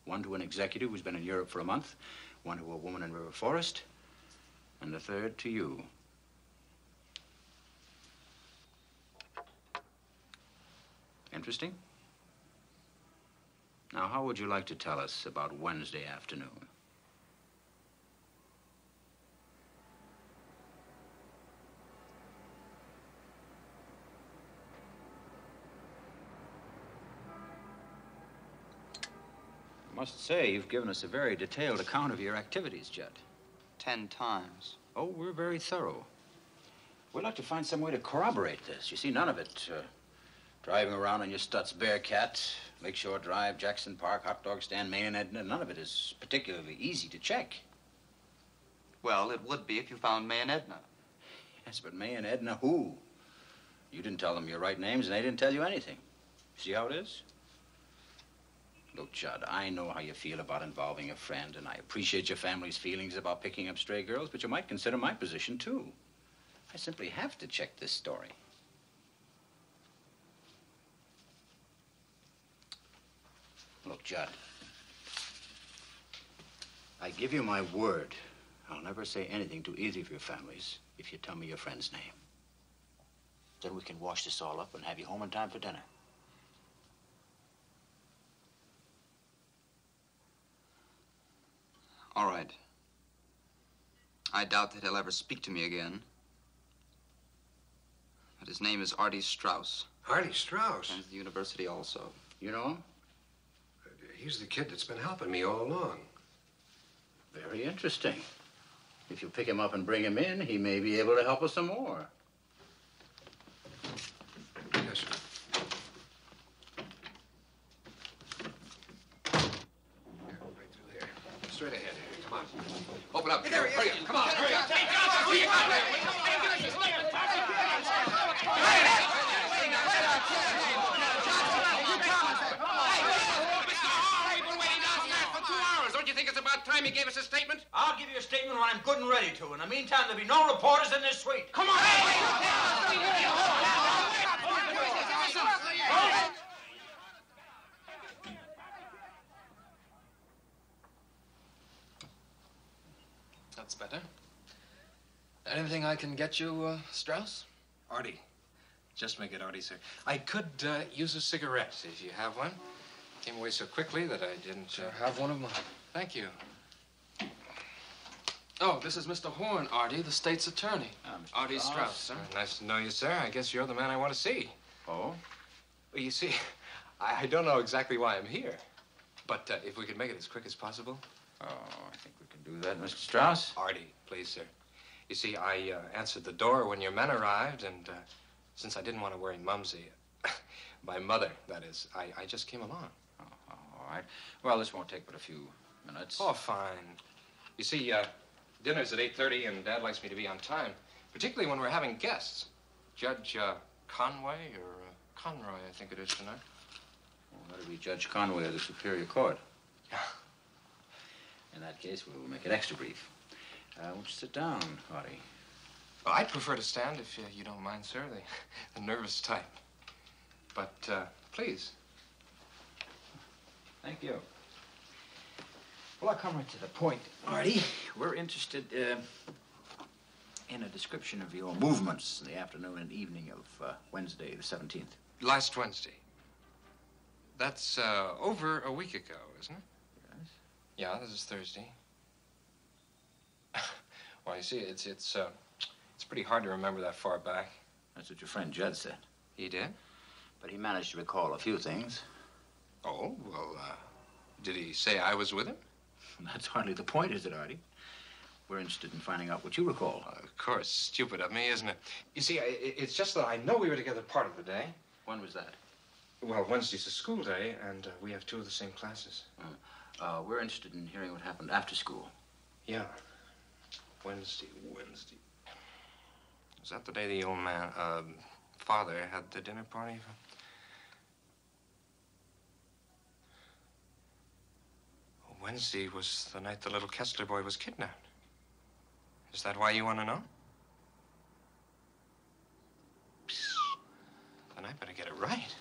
One to an executive who's been in Europe for a month, one to a woman in River Forest, and the third to you. Interesting? Now, how would you like to tell us about Wednesday afternoon? must say, you've given us a very detailed account of your activities, Judd. 10 times. Oh, we're very thorough. We'd like to find some way to corroborate this. You see, none of it, driving around on your Stutz Bearcat, Lakeshore Drive, Jackson Park, Hot Dog Stand, Maine and Edna, none of it is particularly easy to check. Well, it would be if you found May and Edna. Yes, but May and Edna who? You didn't tell them your right names, and they didn't tell you anything. See how it is? Look, Judd, I know how you feel about involving a friend, and I appreciate your family's feelings about picking up stray girls, but you might consider my position, too. I simply have to check this story. Look, Judd, I give you my word. I'll never say anything to either of your families if you tell me your friend's name. Then we can wash this all up and have you home in time for dinner. All right. I doubt that he'll ever speak to me again. But his name is Artie Straus. Artie Straus? And at the university also. You know him? He's the kid that's been helping me all along. Very interesting. If you pick him up and bring him in, he may be able to help us some more. Yes, sir. Yeah, right through there. Straight ahead. Come on. Open up. Hurry up. Come on, hurry up. Don't you think it's about time he gave us a statement? I'll give you a statement when I'm good and ready to. In the meantime, there'll be no reporters in this suite. Come on! That's better. Anything I can get you, Strauss? Artie. Just make it Artie, sir. I could use a cigarette if you have one. Came away so quickly that I didn't... Have one of mine. Thank you. Oh, this is Mr. Horn, Artie, the state's attorney. Artie Straus, sir. Nice to know you, sir. I guess you're the man I want to see. Oh? Well, you see, I don't know exactly why I'm here. But if we could make it as quick as possible. Oh, I think we can do that, Mr. Strauss. Artie, please, sir. You see, I answered the door when your men arrived, and since I didn't want to worry Mumsy, my mother, that is, I just came along. Oh, all right. Well, this won't take but a few minutes. Oh, fine. You see, dinner's at 8:30, and Dad likes me to be on time, particularly when we're having guests. Judge Conway, or Conroy, I think it is tonight. Well, that'll be Judge Conway of the Superior Court. In that case, we'll make it extra brief. Won't you sit down, Artie? Well, I'd prefer to stand if you don't mind, sir. The nervous type. But, please. Thank you. Well, I'll come right to the point, Artie. We're interested in a description of your movements in the afternoon and evening of Wednesday, the 17th. Last Wednesday. That's over a week ago, isn't it? Yes. Yeah, this is Thursday. Well, you see, it's pretty hard to remember that far back. That's what your friend Judd said. He did? But he managed to recall a few things. Oh, well, did he say I was with him? That's hardly the point, is it, Artie? We're interested in finding out what you recall. Of course. Stupid of me, isn't it? You see, it's just that I know we were together part of the day. When was that? Well, Wednesday's a school day, and we have two of the same classes. We're interested in hearing what happened after school. Yeah. Wednesday. Was that the day the old man, father had the dinner party? Wednesday was the night the little Kessler boy was kidnapped. Is that why you want to know? Then I better get it right.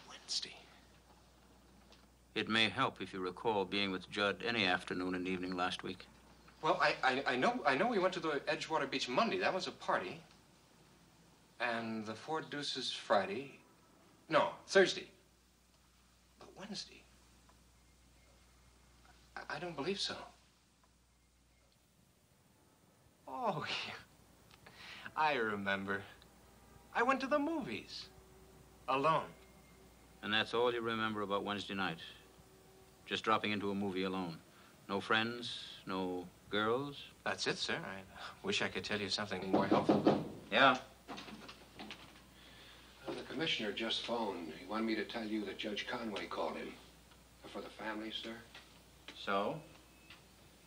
Wednesday. It may help if you recall being with Judd any afternoon and evening last week. Well, I know we went to the Edgewater Beach Monday. That was a party. And the Four Deuces Friday. No, Thursday. But Wednesday. I don't believe so. Oh, yeah. I remember. I went to the movies. Alone. And that's all you remember about Wednesday night? Just dropping into a movie alone. No friends, no girls? That's it, sir. I wish I could tell you something more helpful. Yeah. The commissioner just phoned. He wanted me to tell you that Judge Conway called him. For the family, sir. So?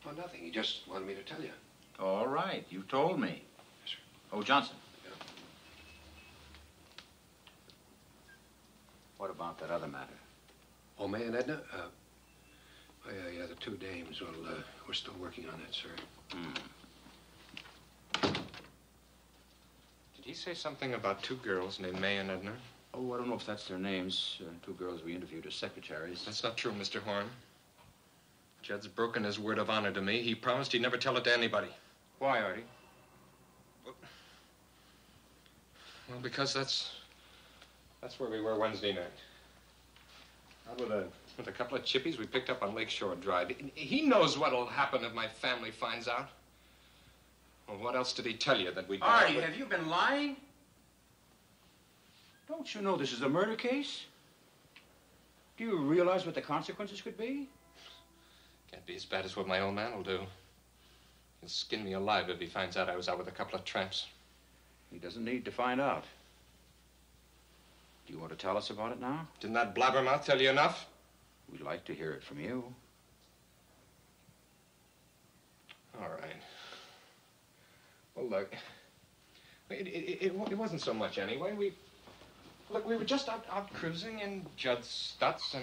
Well, nothing. He just wanted me to tell you. All right. You told me. Yes, sir. Oh, Johnson. Yeah. What about that other matter? Oh, May and Edna? Yeah, the two dames. Well, we're still working on that, sir. Did he say something about two girls named May and Edna? Oh, I don't know if that's their names. Two girls we interviewed as secretaries. That's not true, Mr. Horn. Judd's broken his word of honor to me. He promised he'd never tell it to anybody. Why, Artie? Well, because that's where we were Wednesday night. Out with a couple of chippies we picked up on Lakeshore Drive. He knows what'll happen if my family finds out. Well, what else did he tell you that we... Artie, have you been lying? Don't you know this is a murder case? Do you realize what the consequences could be? Can't be as bad as what my old man will do. He'll skin me alive if he finds out I was out with a couple of tramps. He doesn't need to find out. Do you want to tell us about it now? Didn't that blabbermouth tell you enough? We'd like to hear it from you. All right. Well, look, it wasn't so much anyway. We were just out cruising in Judd's Stutz,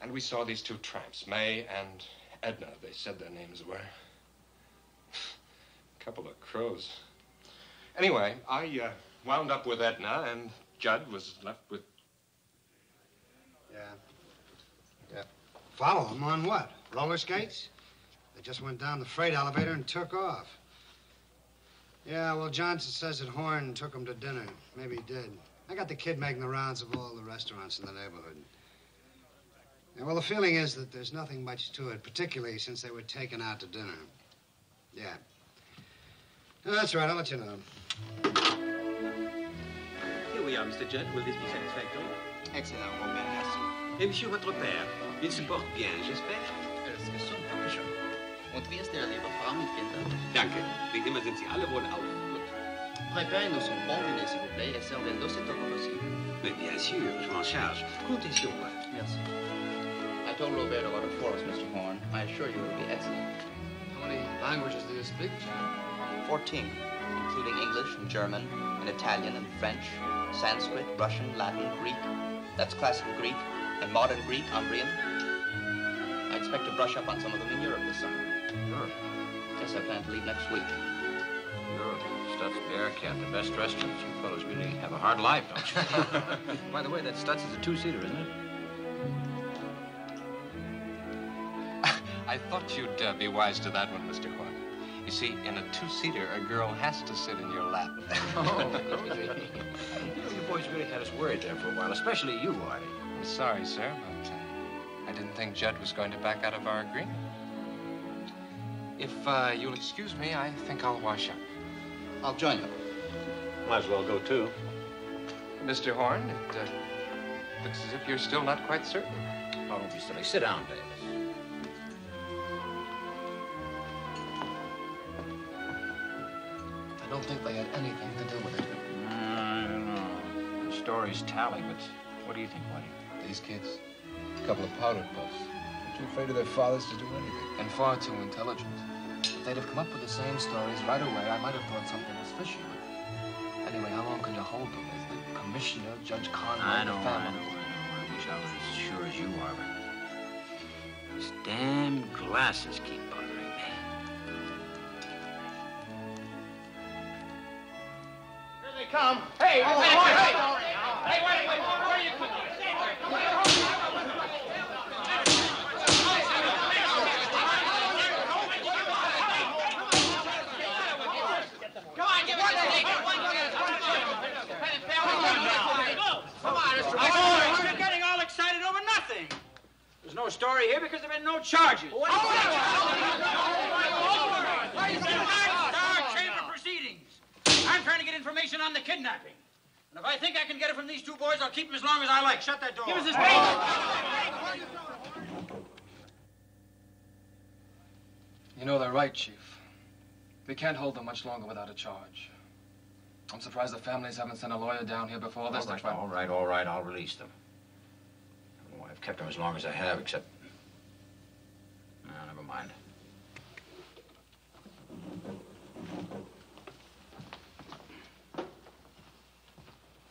and we saw these two tramps, May and Edna. They said their names were. A couple of crows. Anyway, I wound up with Edna, and Judd was left with... Yeah. Follow him on what? Roller skates? They just went down the freight elevator and took off. Yeah, well, Johnson says that Horn took him to dinner. Maybe he did. I got the kid making the rounds of all the restaurants in the neighborhood. Yeah, well, the feeling is that there's nothing much to it, particularly since they were taken out to dinner. Yeah. No, that's right. I'll let you know. Here we are, Mr. Judd. Will this be satisfactory? Excellent, mon père, merci. Et monsieur, votre père, il se porte bien, j'espère? Und wie ist der liebe Frau mit Kindern? Danke. Wie immer sind Sie alle wohlauf. Préparez-nous son bon dîner, s'il vous plaît, et servez-le aussitôt que possible. Mais bien sûr, je m'en charge. Comptez sur moi. Merci. I told Robert about it for us, Mr. Horn. I assure you it will be excellent. How many languages do you speak, John? 14, including English and German, and Italian and French, Sanskrit, Russian, Latin, Greek. That's classical Greek, and modern Greek, Umbrian. I expect to brush up on some of them in Europe this summer. Europe? Yes, I plan to leave next week. Europe, Stutz, Bearcat, the best restaurants. You fellows really have a hard life, don't you? By the way, that Stutz is a two-seater, isn't it? I thought you'd be wise to that one, Mr. Horn. You see, in a two-seater, a girl has to sit in your lap. Oh, cozy. You boys really had us worried there for a while, especially you, Artie. I'm sorry, sir, but I didn't think Judd was going to back out of our agreement. If you'll excuse me, I think I'll wash up. I'll join you. Might as well go, too. Mr. Horn, it looks as if you're still not quite certain. Oh, don't be silly. Sit down, Davis. I don't think they had anything to do with it. I don't know. The stories tally, but what do you think, Whitey? These kids, a couple of powder puffs. They're too afraid of their fathers to do anything. And far too intelligent. If they'd have come up with the same stories right away, I might have thought something was fishy. But anyway, how long can you hold them? As the commissioner, Judge Conway, I know. the family. I wish I was as sure as you are, but these damn glasses keep bothering me. Here they come. Hey, hey, wait, where are you coming? Come on, give it to me. Come on, Mr. Boys, you're getting all excited over nothing. There's no story here because there have been no charges. Start chamber proceedings. I'm trying to get information on the kidnapping. And if I think I can get it from these two boys, I'll keep them as long as I like. Shut that door. Give us his You know, they're right, Chief. We can't hold them much longer without a charge. I'm surprised the families haven't sent a lawyer down here before this to try. All right. I'll release them. I don't know why I've kept them as long as I have, except... No, never mind.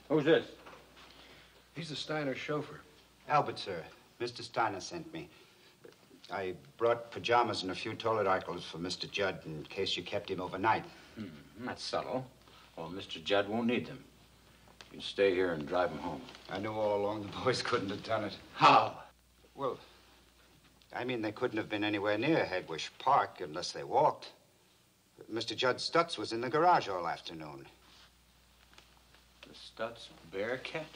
Who's this? He's the Steiner chauffeur. Albert, sir. Mr. Steiner sent me. I brought pajamas and a few toilet articles for Mr. Judd in case you kept him overnight. That's subtle. Well, Mr. Judd won't need them. You can stay here and drive him home. I knew all along the boys couldn't have done it. How? Well, I mean, they couldn't have been anywhere near Hegwish Park unless they walked. Mr. Judd Stutz was in the garage all afternoon. The Stutz Bearcat?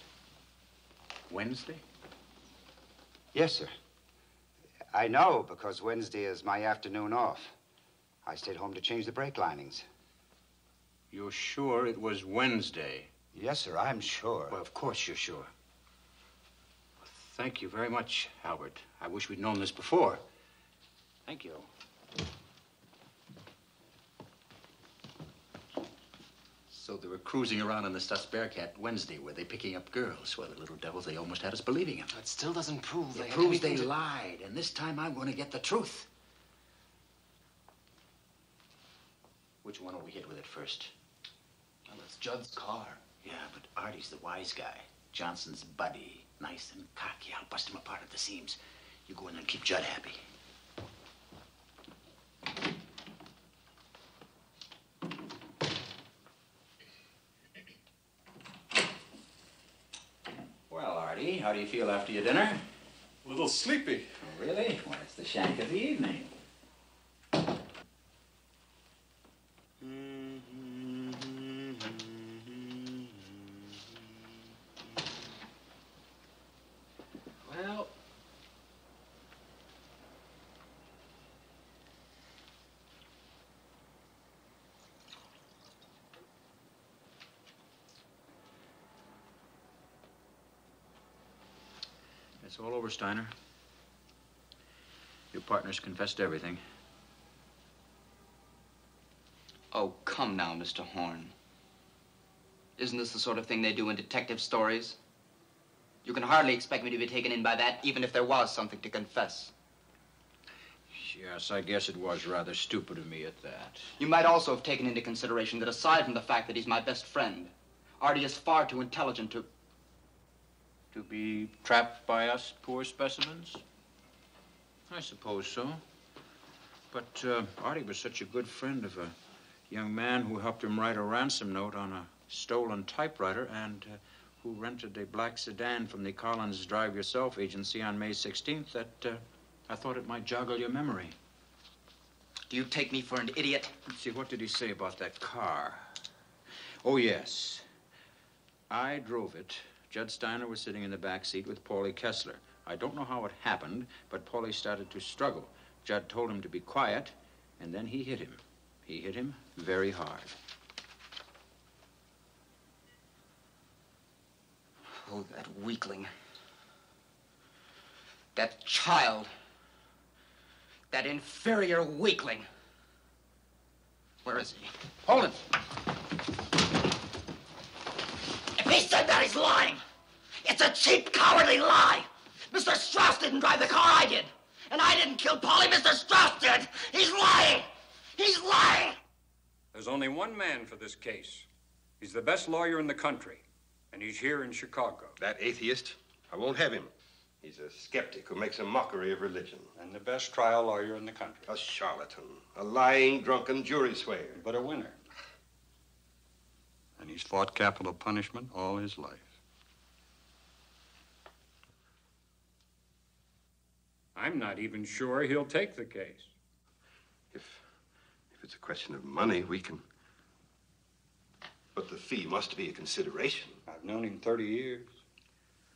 Wednesday? Yes, sir. I know, because Wednesday is my afternoon off. I stayed home to change the brake linings. You're sure it was Wednesday? Yes, sir, I'm sure. Well, of course you're sure. Well, thank you very much, Albert. I wish we'd known this before. Thank you. So they were cruising around in the Stutz Bearcat Wednesday. Were they picking up girls? Well, the little devils, they almost had us believing him. That still doesn't prove It proves they lied, and this time I'm going to get the truth. Which one will we hit with it first? Well, it's Judd's car. Yeah, but Artie's the wise guy. Johnson's buddy. Nice and cocky. I'll bust him apart at the seams. You go in there and keep Judd happy. Well, Artie, how do you feel after your dinner? A little sleepy. Oh, really? Well, it's the shank of the evening. Well, it's all over, Steiner. Your partner's confessed everything. Oh, come now, Mr. Horn. Isn't this the sort of thing they do in detective stories? You can hardly expect me to be taken in by that, even if there was something to confess. Yes, I guess it was rather stupid of me at that. You might also have taken into consideration that aside from the fact that he's my best friend, Artie is far too intelligent to... To be trapped by us poor specimens? I suppose so. But Artie was such a good friend of a young man who helped him write a ransom note on a stolen typewriter and who rented a black sedan from the Collins Drive Yourself agency on May 16th that I thought it might joggle your memory. Do you take me for an idiot? Let's see, what did he say about that car? Oh, yes. I drove it. Judd Steiner was sitting in the back seat with Paulie Kessler. I don't know how it happened, but Paulie started to struggle. Judd told him to be quiet, and then he hit him. He hit him very hard. Oh, that weakling. That child. That inferior weakling. Where is he? Hold it! If he said that, he's lying. It's a cheap, cowardly lie. Mr. Straus didn't drive the car, I did. And I didn't kill Paulie, Mr. Straus did. He's lying. He's lying. There's only one man for this case. He's the best lawyer in the country, and he's here in Chicago. That atheist, I won't have him. He's a skeptic who makes a mockery of religion. And the best trial lawyer in the country. A charlatan, a lying, drunken jury swayer. But a winner. And he's fought capital punishment all his life. I'm not even sure he'll take the case. If it's a question of money, we can... But the fee must be a consideration. I've known him 30 years.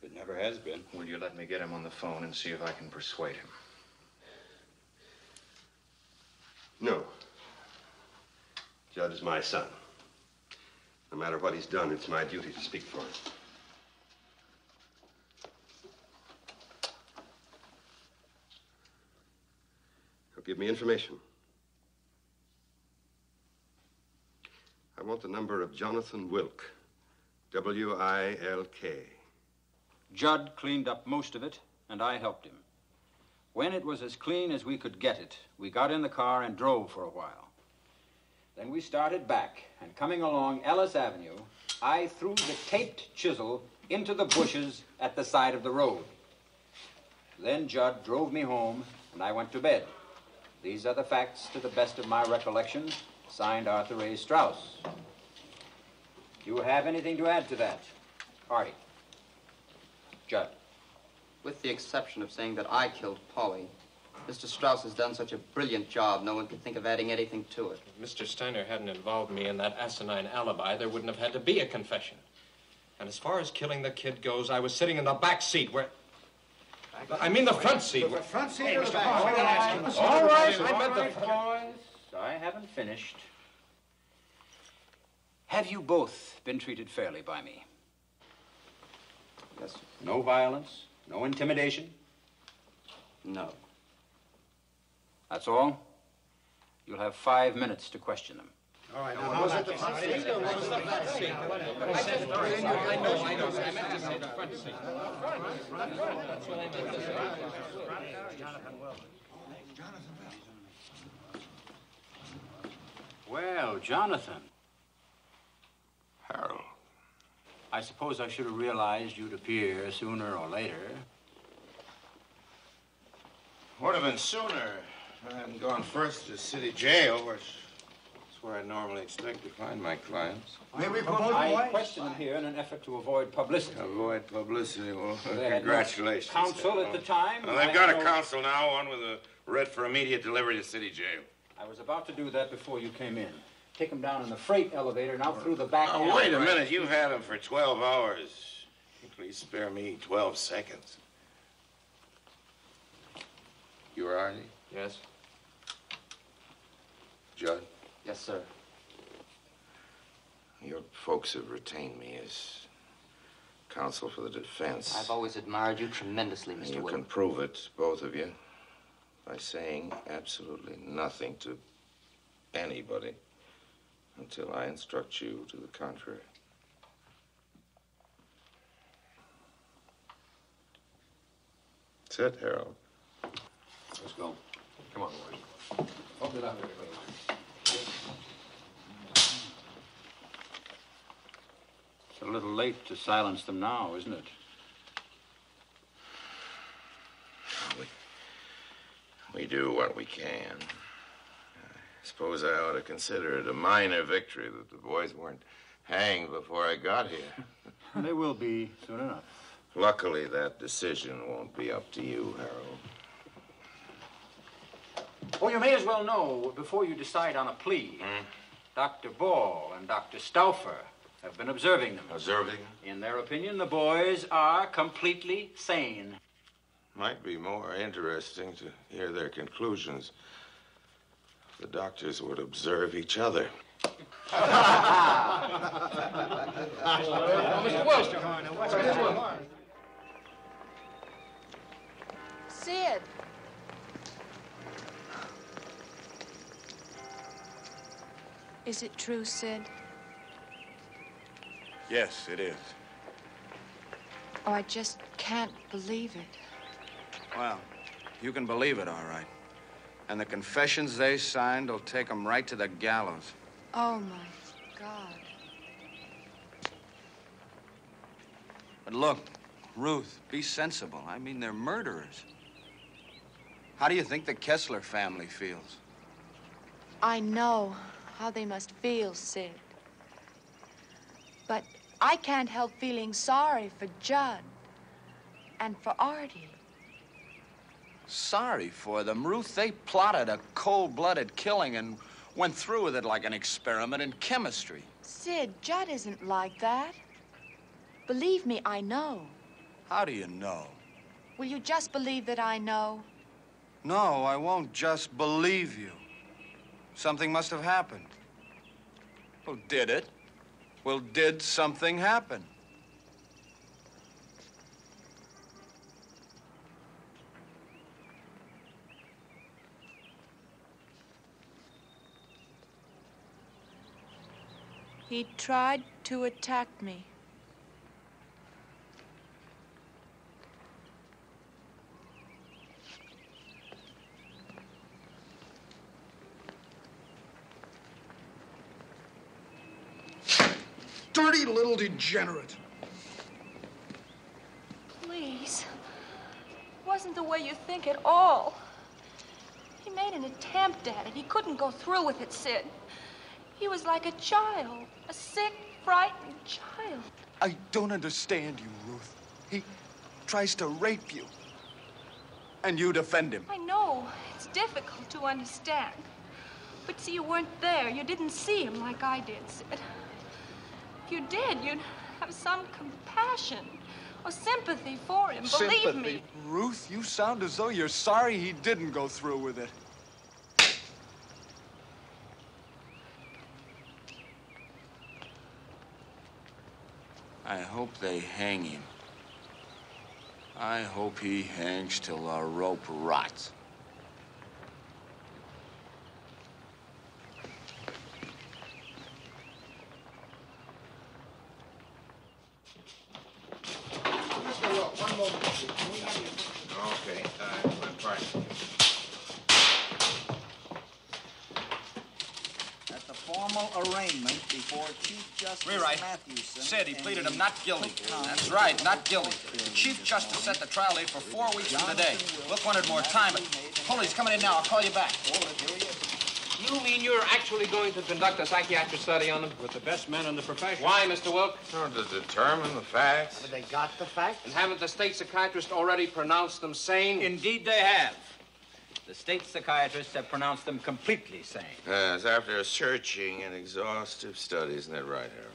It never has been. Will you let me get him on the phone and see if I can persuade him? No. Judd is my son. No matter what he's done, it's my duty to speak for him. He'll give me information. I want the number of Jonathan Wilk. W-I-L-K. Judd cleaned up most of it, and I helped him. When it was as clean as we could get it, we got in the car and drove for a while. Then we started back, and coming along Ellis Avenue, I threw the taped chisel into the bushes at the side of the road. Then Judd drove me home, and I went to bed. These are the facts to the best of my recollection. Signed, Artie Straus. Do you have anything to add to that? Artie. Judd. With the exception of saying that I killed Polly, Mr. Straus has done such a brilliant job, no one could think of adding anything to it. If Mr. Steiner hadn't involved me in that asinine alibi, there wouldn't have had to be a confession. And as far as killing the kid goes, I was sitting in the back seat where... I mean the front seat. The front seat Hey, or the Mr. back seat? All right, I meant the boys. I haven't finished. Have you both been treated fairly by me? Yes, sir. No violence? No intimidation? No. That's all? You'll have 5 minutes to question them. All right, now, was it the front seat or was it the back seat? I know. I meant to say the front seat. That's what I meant to say. Well, Jonathan. Harold. I suppose I should have realized you'd appear sooner or later. Would have been sooner. I hadn't gone first to city jail, which is where I normally expect to find my clients. I question them here in an effort to avoid publicity. Avoid publicity. Well, They had no congratulations. counsel at the time. Well, they've I got a know- counsel now, one with a writ for immediate delivery to city jail. I was about to do that before you came in. Take them down in the freight elevator and out through the back Oh, alley. wait a minute. You've had him for 12 hours. Please spare me 12 seconds. You are Artie? Yes. Judd? Yes, sir. Your folks have retained me as counsel for the defense. I've always admired you tremendously, Mr. You Wilk. can prove it, both of you, by saying absolutely nothing to anybody until I instruct you to the contrary. That's it, Harold. Let's go. Come on, boys. Open it up, everybody. It's a little late to silence them now, isn't it? We do what we can. I suppose I ought to consider it a minor victory that the boys weren't hanged before I got here. They will be soon enough. Luckily, that decision won't be up to you, Harold. Oh, you may as well know, before you decide on a plea, Dr. Ball and Dr. Stauffer have been observing them. Observing? In their opinion, the boys are completely sane. Might be more interesting to hear their conclusions. The doctors would observe each other. Sid. Is it true, Sid? Yes, it is. Oh, I just can't believe it. Well, you can believe it, all right. And the confessions they signed will take them right to the gallows. Oh, my God. But look, Ruth, be sensible. I mean, they're murderers. How do you think the Kessler family feels? I know how they must feel, Sid. But I can't help feeling sorry for Judd and for Artie. Sorry for them, Ruth. They plotted a cold-blooded killing and went through with it like an experiment in chemistry. Sid, Judd isn't like that. Believe me, I know. How do you know? Will you just believe that I know? No, I won't just believe you. Something must have happened. Who did it? Well, did something happen? He tried to attack me. Dirty little degenerate. Please. It wasn't the way you think at all. He made an attempt at it. He couldn't go through with it, Sid. He was like a child, a sick, frightened child. I don't understand you, Ruth. He tries to rape you. And you defend him. I know. It's difficult to understand. But see, you weren't there. You didn't see him like I did, Sid. If you did, you'd have some compassion or sympathy for him. Believe me. Ruth, you sound as though you're sorry he didn't go through with it. I hope they hang him. I hope he hangs till the rope rots. Mr. Will, one moment. Okay, I'm fine. At the formal arraignment before Chief Justice Rewrite. Matthewson... Said he pleaded him not guilty. That's right, not guilty. The Chief Justice set the trial date for 4 weeks from today. Wilk wanted more time, but... Hold it, he's coming in now. I'll call you back. You mean you're actually going to conduct a psychiatric study on them? With the best men in the profession. Why, Mr. Wilk? To determine the facts. Have they got the facts? And haven't the state psychiatrists already pronounced them sane? Indeed they have. The state psychiatrists have pronounced them completely sane. Yes, after a searching and exhaustive study, isn't that right, Harold?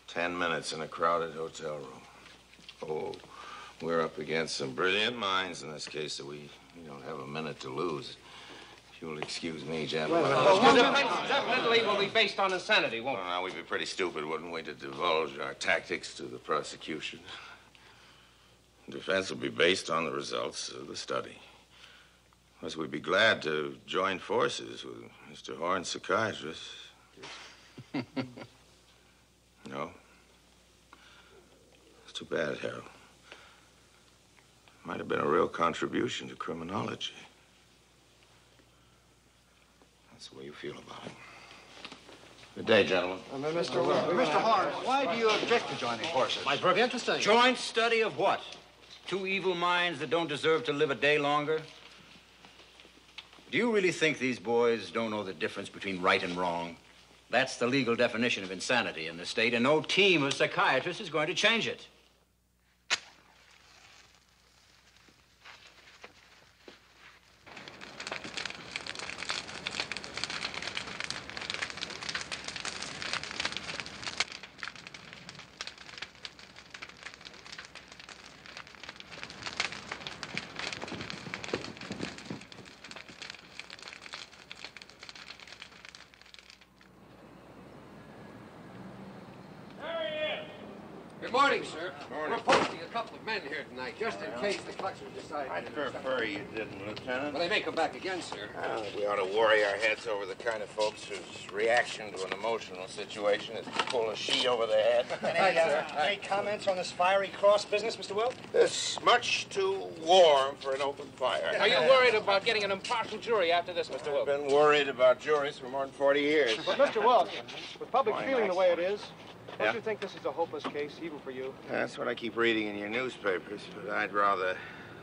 10 minutes in a crowded hotel room. Oh, we're up against some brilliant minds in this case, so we don't have a minute to lose. If you'll excuse me, gentlemen. Definitely will be based on insanity, won't it? Well, now, we'd be pretty stupid, wouldn't we, to divulge our tactics to the prosecution. The defense will be based on the results of the study. Plus, we'd be glad to join forces with Mr. Horn's psychiatrist. No? It's too bad, Harold. Might have been a real contribution to criminology. That's the way you feel about it. Good day, gentlemen. Mr. Horn, why do you object to joining forces? Might very interesting. Joint study of what? Two evil minds that don't deserve to live a day longer? Do you really think these boys don't know the difference between right and wrong? That's the legal definition of insanity in the state, and no team of psychiatrists is going to change it. Good morning, sir. Morning. We're posting a couple of men here tonight, just in case the Fleischer decide. I'd prefer you didn't, Lieutenant. Well, they may come back again, sir. I don't think we ought to worry our heads over the kind of folks whose reaction to an emotional situation is to pull a sheet over their head. Any comments on this fiery cross business, Mr. Wilk? It's much too warm for an open fire. Are you worried about getting an impartial jury after this, Mr. Wilk? I've been worried about juries for more than 40 years. But, Mr. Wilk, with public Morning, feeling Max. the way it is, don't Yeah? you think this is a hopeless case, even for you? That's what I keep reading in your newspapers, but I'd rather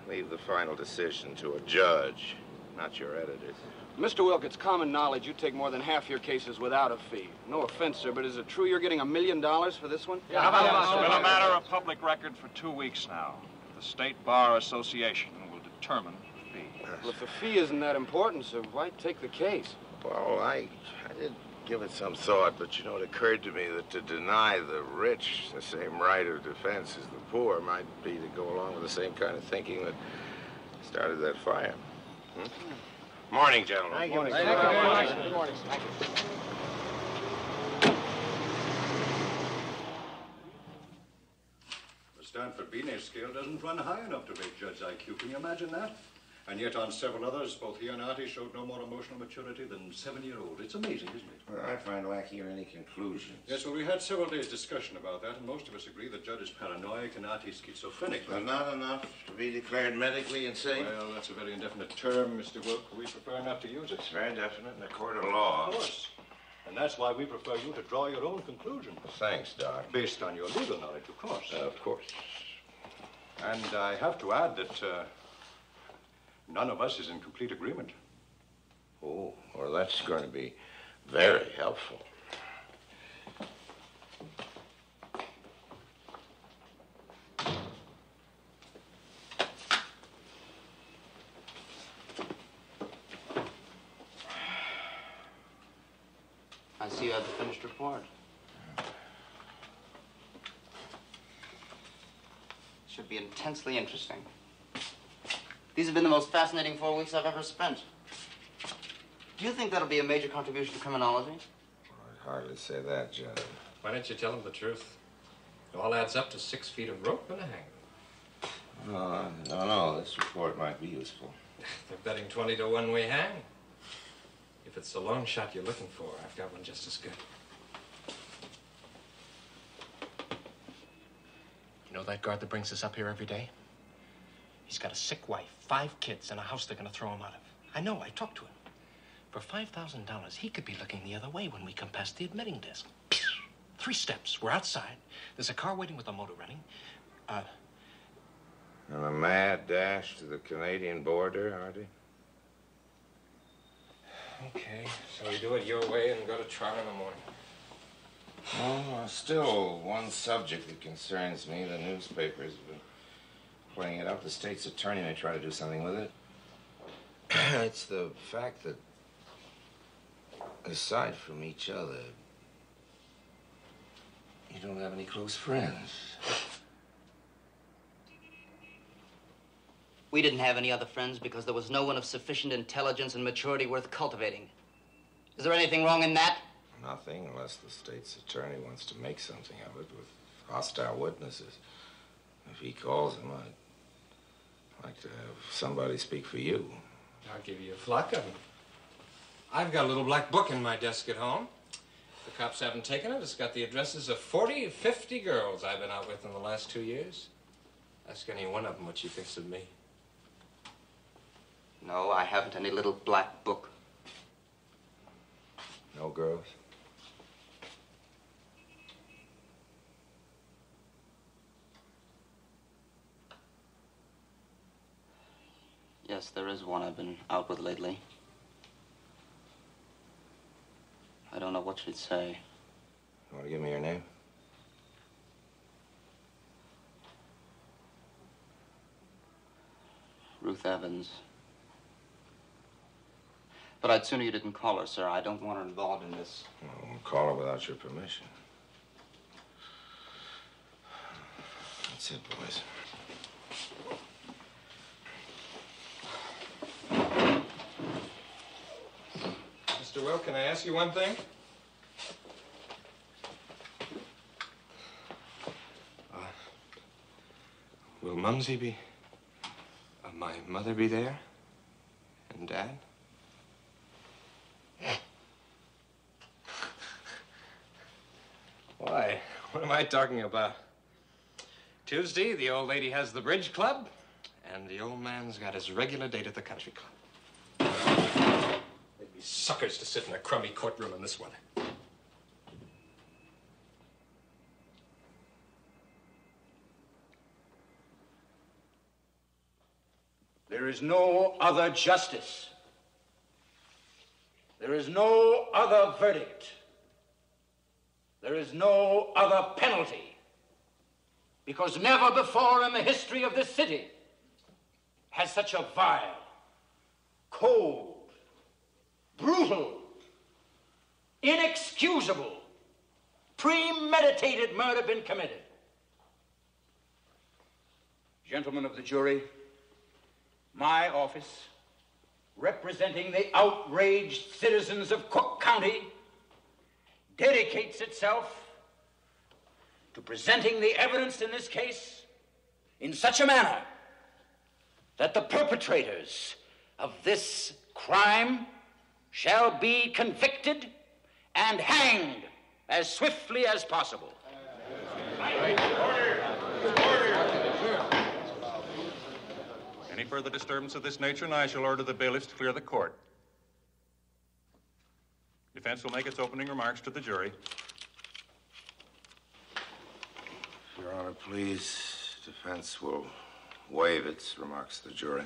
leave the final decision to a judge, not your editors. Mr. Wilk, it's common knowledge you take more than half your cases without a fee. No offense, sir, but is it true you're getting $1 million for this one? It's been a matter of public record for 2 weeks now. The State Bar Association will determine the fee. Well, if the fee isn't that important, sir, why take the case? Well, I did give it some thought, but, you know, it occurred to me that to deny the rich the same right of defense as the poor might be to go along with the same kind of thinking that started that fire. Morning, gentlemen. Thank you. Morning. Thank you very much. Good morning. Thank you. Binet scale doesn't run high enough to rate Judd's IQ. Can you imagine that? And yet on several others, both he and Artie showed no more emotional maturity than 7-year-old. It's amazing, isn't it? Well, I find lacking any conclusions. Yes, well, we had several days' discussion about that, and most of us agree that Judd is paranoid and Artie's schizophrenic. But not enough to be declared medically insane? Well, that's a very indefinite term, Mr. Wilk. We prefer not to use it. It's very definite in a court of law. Of course. And that's why we prefer you to draw your own conclusions. Thanks, Doc. Based on your legal knowledge, of course. Of course. And I have to add that none of us is in complete agreement. Oh, well, that's going to be very helpful. I see you have the finished report. Should be intensely interesting. These have been the most fascinating 4 weeks I've ever spent. Do you think that'll be a major contribution to criminology? I'd hardly say that, Judd. Why don't you tell him the truth? It all adds up to 6 feet of rope and a hangman. No, this report might be useful. They're betting 20 to 1 we hang. If it's the long shot you're looking for, I've got one just as good. You know that guard that brings us up here every day? He's got a sick wife, 5 kids, and a house they're going to throw him out of. I know, I talked to him. For $5,000, he could be looking the other way when we come past the admitting desk. 3 steps, we're outside. There's a car waiting with a motor running. And a mad dash to the Canadian border, Artie? Okay, so we do it your way and go to trial in the morning. Oh, still one subject that concerns me. The newspapers have been playing it up. The state's attorney may try to do something with it. It's the fact that, aside from each other, you don't have any close friends. We didn't have any other friends because there was no one of sufficient intelligence and maturity worth cultivating. Is there anything wrong in that? Nothing, unless the state's attorney wants to make something of it with hostile witnesses. If he calls them, I'd like to have somebody speak for you. I'll give you a flock of them. I've got a little black book in my desk at home. If the cops haven't taken it, it's got the addresses of 40, 50 girls I've been out with in the last 2 years. Ask any one of them what she thinks of me. No, I haven't any little black book. No girls? Yes, there is one I've been out with lately. I don't know what she'd say. You want to give me your name? Ruth Evans. But I'd sooner you didn't call her, sir. I don't want her involved in this. I won't call her without your permission. That's it, boys. Mr. Will, can I ask you one thing? Will Mumsy be... my mother be there? And Dad? Why? What am I talking about? Tuesday, the old lady has the bridge club, and the old man's got his regular date at the country club. They'd be suckers to sit in a crummy courtroom in this weather. There is no other justice. There is no other verdict. There is no other penalty. Because never before in the history of this city has such a vile, cold, brutal, inexcusable, premeditated murder been committed. Gentlemen of the jury, my office, representing the outraged citizens of Cook County, dedicates itself to presenting the evidence in this case in such a manner that the perpetrators of this crime shall be convicted and hanged as swiftly as possible. Any further disturbance of this nature, and I shall order the bailiffs to clear the court. Defense will make its opening remarks to the jury. Your Honor, please. Defense will waive its remarks to the jury.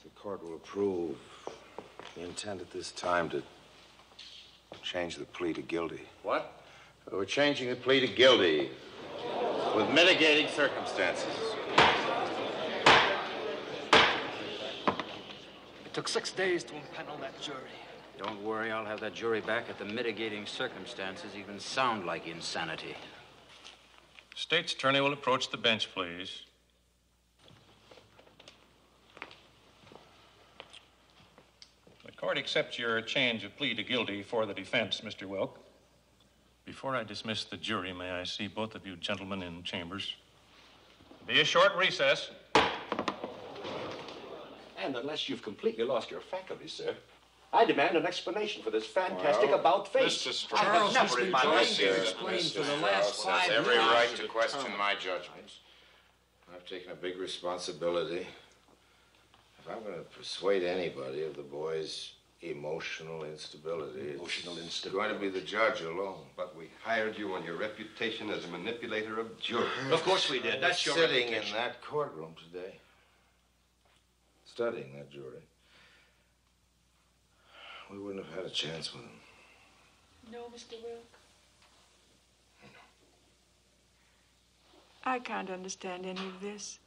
The court will approve the intent at this time to change the plea to guilty. What? We're changing the plea to guilty with mitigating circumstances. It took 6 days to impanel that jury. Don't worry, I'll have that jury back at the mitigating circumstances even sound like insanity. State's attorney will approach the bench, please. The court accepts your change of plea to guilty for the defense, Mr. Wilk. Before I dismiss the jury, may I see both of you gentlemen in chambers? Be a short recess. And unless you've completely lost your faculties, sir, I demand an explanation for this fantastic about-face. Mr. Strauss, I have never in my life Mr. Strauss has every right to question my judgment. I've taken a big responsibility. If I'm going to persuade anybody of the boy's emotional instability, it's going to be the judge alone. But we hired you on your reputation as a manipulator of jurors. Of course we did. That's your Sitting reputation. in that courtroom today, studying that jury, we wouldn't have had a chance with him. No, Mr. Wilk. I can't understand any of this.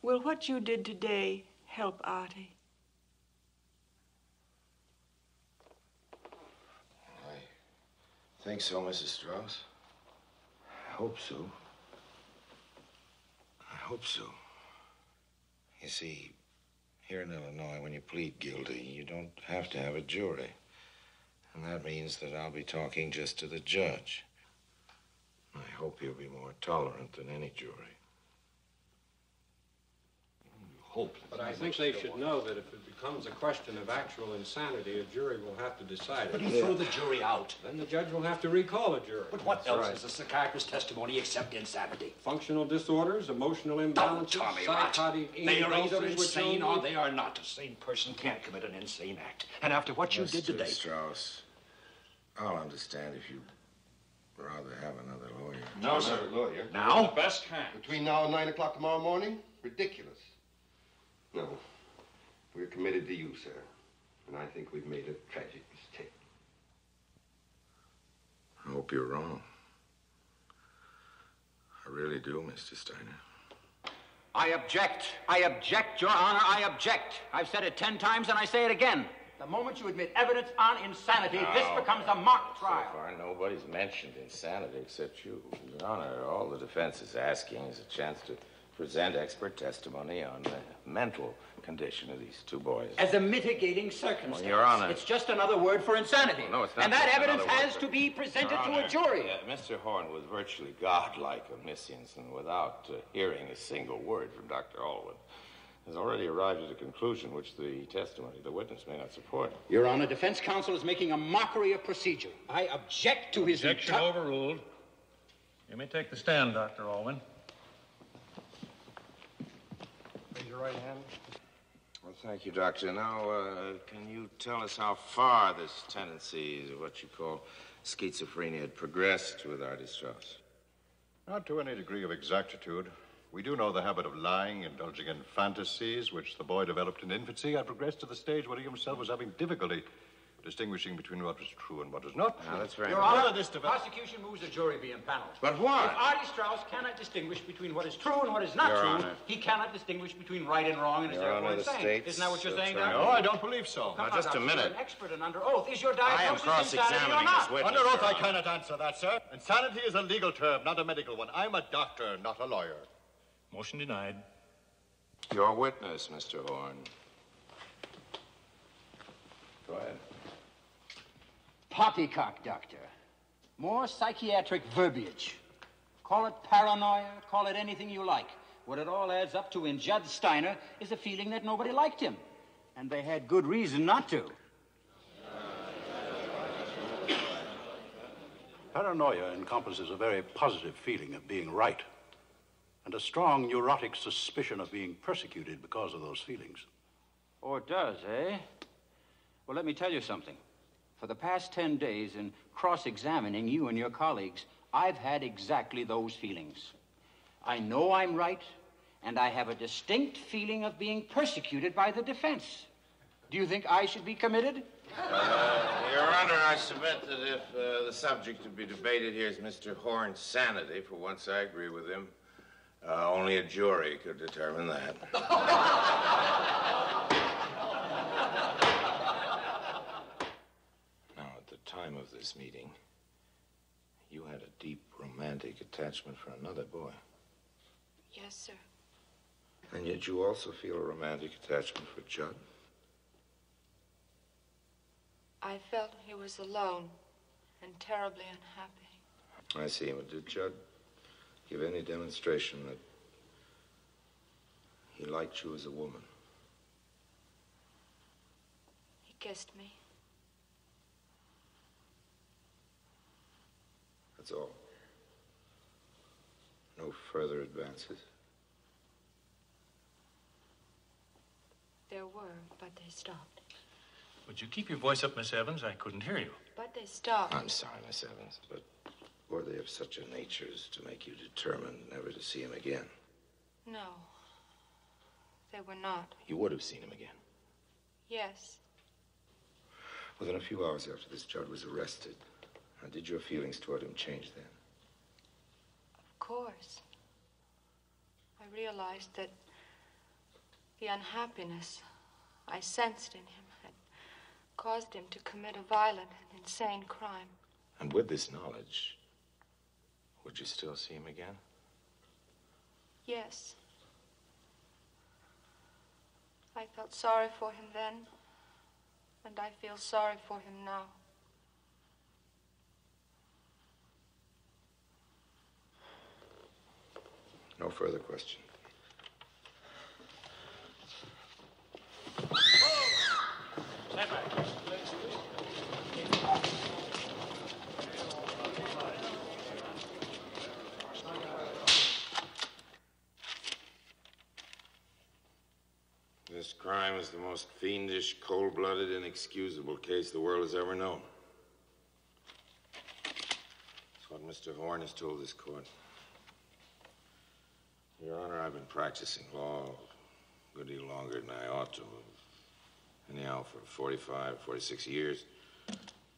Will what you did today help Artie? I think so, Mrs. Strauss. I hope so. I hope so. You see, here in Illinois, when you plead guilty, you don't have to have a jury. And that means that I'll be talking just to the judge. I hope he'll be more tolerant than any jury. But I think they should know that if it becomes a question of actual insanity, a jury will have to decide it. But you throw the jury out. Then the judge will have to recall a jury. But what else is a psychiatrist's testimony except insanity? Functional disorders, emotional imbalances, Don't tell me that. psychotic They are either neurosis, which insane or only- they are not. A sane person can't commit an insane act. And after what you did today... Mr. Strauss, I'll understand if you'd rather have another lawyer. No, sir. Lawyer. Now? The best kind. Between now and 9 o'clock tomorrow morning? Ridiculous. No. We're committed to you, sir. And I think we've made a tragic mistake. I hope you're wrong. I really do, Mr. Steiner. I object. I object, Your Honor. I object. I've said it 10 times and I say it again. The moment you admit evidence on insanity, this becomes a mock trial. So far, nobody's mentioned insanity except you. Your Honor, all the defense is asking is a chance to present expert testimony on the mental condition of these two boys. As a mitigating circumstance. Well, Your Honor. It's just another word for insanity. No, it's not. And that just evidence another word has for- to be presented Your to Honor, a jury. Mr. Horn was virtually godlike omniscience, and without hearing a single word from Dr. Alwyn, has already arrived at a conclusion which the testimony of the witness may not support. Your Honor, defense counsel is making a mockery of procedure. I object to his... Objection overruled. You may take the stand, Dr. Alwyn. Raise your right hand. Well, thank you, Doctor. Now, can you tell us how far this tendency, what you call schizophrenia, had progressed with Artie Straus? Not to any degree of exactitude. We do know the habit of lying, indulging in fantasies, which the boy developed in infancy, had progressed to the stage where he himself was having difficulty distinguishing between what was true and what was not. Now, that's very Your Honor, the prosecution moves a jury be impaneled. But why? If Artie Straus cannot distinguish between what is true and what is not Your true, Honor. he cannot distinguish between right and wrong and is Your therefore Honor, the insane. state's Isn't that what you're saying, attorney- Doctor? No, I don't believe so. Come Now, on, just a Doctor, minute. You're an expert and under oath. Is your I am diagnosis insanity or cross-examining not? this witness. Under oath, Your I Honor. cannot answer that, sir. Insanity is a legal term, not a medical one. I'm a doctor, not a lawyer. Motion denied. Your witness, Mr. Horn. Go ahead. Poppycock, Doctor. More psychiatric verbiage. Call it paranoia, call it anything you like. What it all adds up to in Judd Steiner is a feeling that nobody liked him. And they had good reason not to. Paranoia encompasses a very positive feeling of being right, and a strong neurotic suspicion of being persecuted because of those feelings. Oh, it does, eh? Well, let me tell you something. For the past 10 days, in cross-examining you and your colleagues, I've had exactly those feelings. I know I'm right, and I have a distinct feeling of being persecuted by the defense. Do you think I should be committed? Your Honor, I submit that if the subject to be debated here is Mr. Horn's sanity, for once I agree with him, only a jury could determine that. Now, at the time of this meeting, you had a deep romantic attachment for another boy. Yes, sir. And yet you also feel a romantic attachment for Judd. I felt he was alone and terribly unhappy. I see. But did Judd give any demonstration that he liked you as a woman? He kissed me. That's all. No further advances. There were, but they stopped. Would you keep your voice up, Miss Evans? I couldn't hear you. But they stopped. I'm sorry, Miss Evans, but were they of such a nature as to make you determined never to see him again? No, they were not. You would have seen him again. Yes. Within a few hours after this, Judd was arrested. How did your feelings toward him change then? Of course. I realized that the unhappiness I sensed in him had caused him to commit a violent and insane crime. And with this knowledge, would you still see him again? Yes. I felt sorry for him then, and I feel sorry for him now. No further question. Stand back. This crime is the most fiendish, cold-blooded, inexcusable case the world has ever known. That's what Mr. Horn has told this court. Your Honor, I've been practicing law a good deal longer than I ought to have. Anyhow, for 45, 46 years.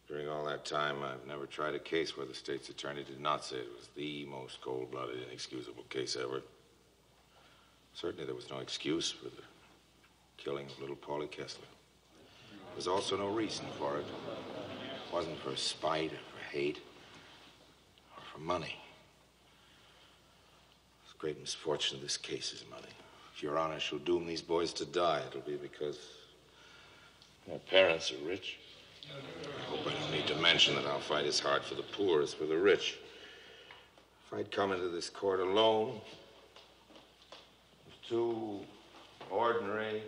During all that time, I've never tried a case where the state's attorney did not say it was the most cold-blooded, inexcusable case ever. Certainly there was no excuse for the killing of little Paulie Kessler. There was also no reason for it. It wasn't for spite or for hate or for money. The great misfortune of this case is money. If Your Honor shall doom these boys to die, it'll be because their parents are rich. I hope I don't need to mention that I'll fight as hard for the poor as for the rich. If I'd come into this court alone, with two ordinary,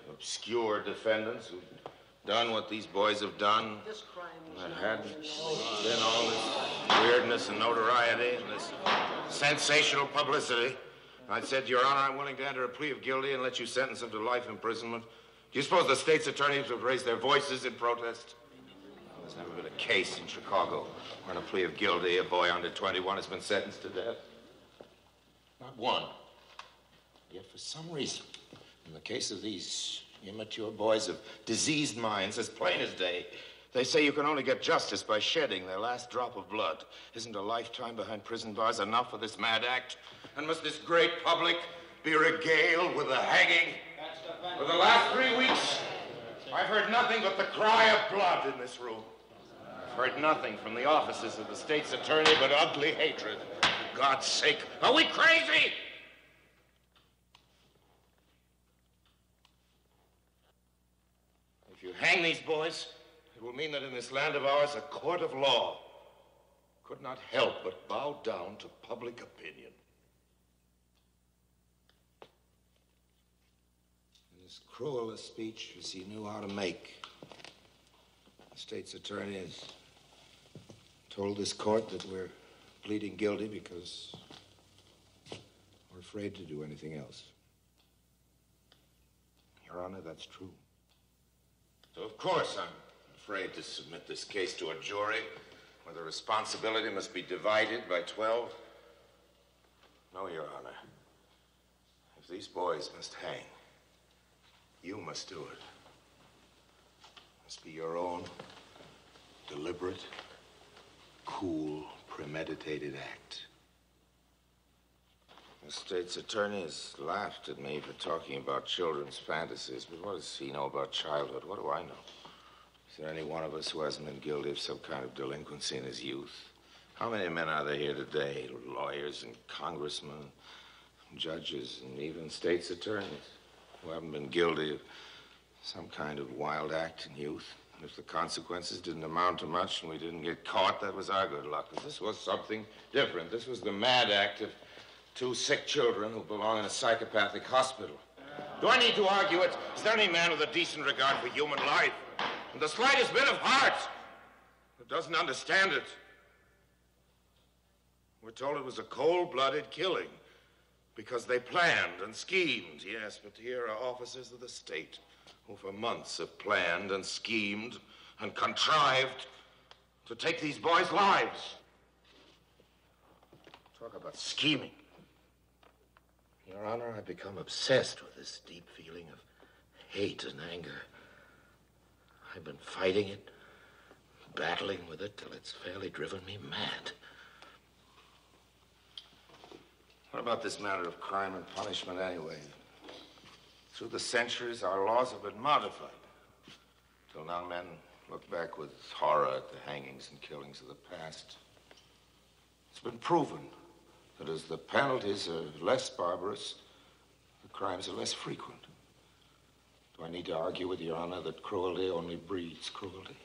obscure defendants who'd done what these boys have done, and hadn't been all this weirdness and notoriety and this sensational publicity, I'd said, Your Honor, I'm willing to enter a plea of guilty and let you sentence him to life imprisonment. Do you suppose the state's attorneys would raise their voices in protest? There's never been a case in Chicago where in a plea of guilty a boy under 21 has been sentenced to death. Not one. Yet for some reason, in the case of these immature boys of diseased minds, as plain as day, they say you can only get justice by shedding their last drop of blood. Isn't a lifetime behind prison bars enough for this mad act? And must this great public be regaled with the hanging? For the last 3 weeks, I've heard nothing but the cry of blood in this room. I've heard nothing from the offices of the state's attorney but ugly hatred. For God's sake, are we crazy? If you hang these boys, It will mean that in this land of ours, a court of law could not help but bow down to public opinion. And as cruel a speech as he knew how to make, the state's attorney has told this court that we're pleading guilty because we're afraid to do anything else. Your Honor, that's true. So, of course, I'm afraid to submit this case to a jury where the responsibility must be divided by 12. No, Your Honor. If these boys must hang, you must do it. It must be your own deliberate, cool, premeditated act. The state's attorney has laughed at me for talking about children's fantasies, but what does he know about childhood? What do I know? Is there any one of us who hasn't been guilty of some kind of delinquency in his youth? How many men are there here today, lawyers and congressmen, judges, and even state's attorneys, who haven't been guilty of some kind of wild act in youth? And if the consequences didn't amount to much and we didn't get caught, that was our good luck. But this was something different. This was the mad act of 2 sick children who belong in a psychopathic hospital. Do I need to argue it? Is there any man with a decent regard for human life and the slightest bit of heart who doesn't understand it? We're told it was a cold-blooded killing because they planned and schemed. Yes, but here are officers of the state who for months have planned and schemed and contrived to take these boys' lives. Talk about scheming. Your Honor, I've become obsessed with this deep feeling of hate and anger. I've been fighting it, battling with it till it's fairly driven me mad. What about this matter of crime and punishment anyway? Through the centuries, our laws have been modified. Till now, men look back with horror at the hangings and killings of the past. It's been proven that as the penalties are less barbarous, the crimes are less frequent. Do I need to argue with Your Honor that cruelty only breeds cruelty?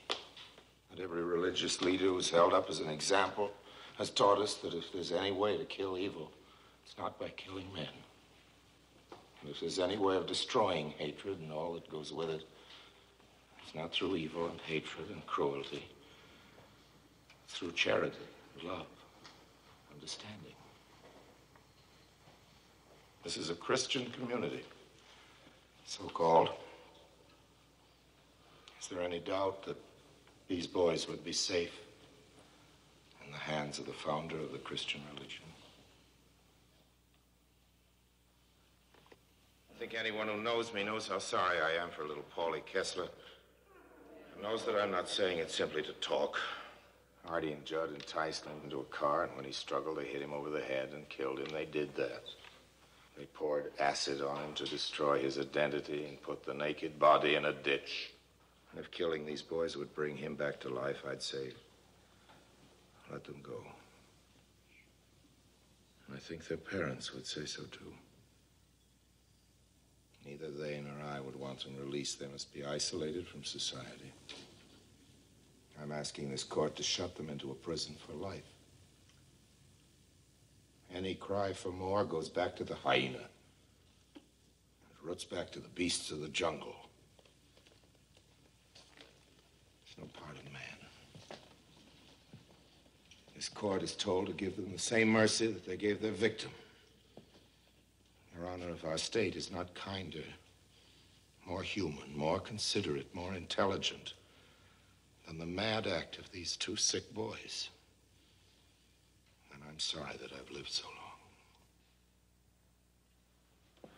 That every religious leader who's held up as an example has taught us that if there's any way to kill evil, it's not by killing men. And if there's any way of destroying hatred and all that goes with it, it's not through evil and hatred and cruelty. It's through charity, love, understanding. This is a Christian community, so-called. Is there any doubt that these boys would be safe in the hands of the founder of the Christian religion? I think anyone who knows me knows how sorry I am for little Paulie Kessler, and knows that I'm not saying it simply to talk. Artie and Judd enticed him into a car, and when he struggled, they hit him over the head and killed him. They did that. They poured acid on him to destroy his identity and put the naked body in a ditch. And if killing these boys would bring him back to life, I'd say, let them go. And I think their parents would say so, too. Neither they nor I would want them released. They must be isolated from society. I'm asking this court to shut them into a prison for life. Any cry for more goes back to the hyena. It roots back to the beasts of the jungle. It's no part of man. This court is told to give them the same mercy that they gave their victim. Your Honor, if our state is not kinder, more human, more considerate, more intelligent than the mad act of these 2 sick boys, then I'm sorry that I've lived so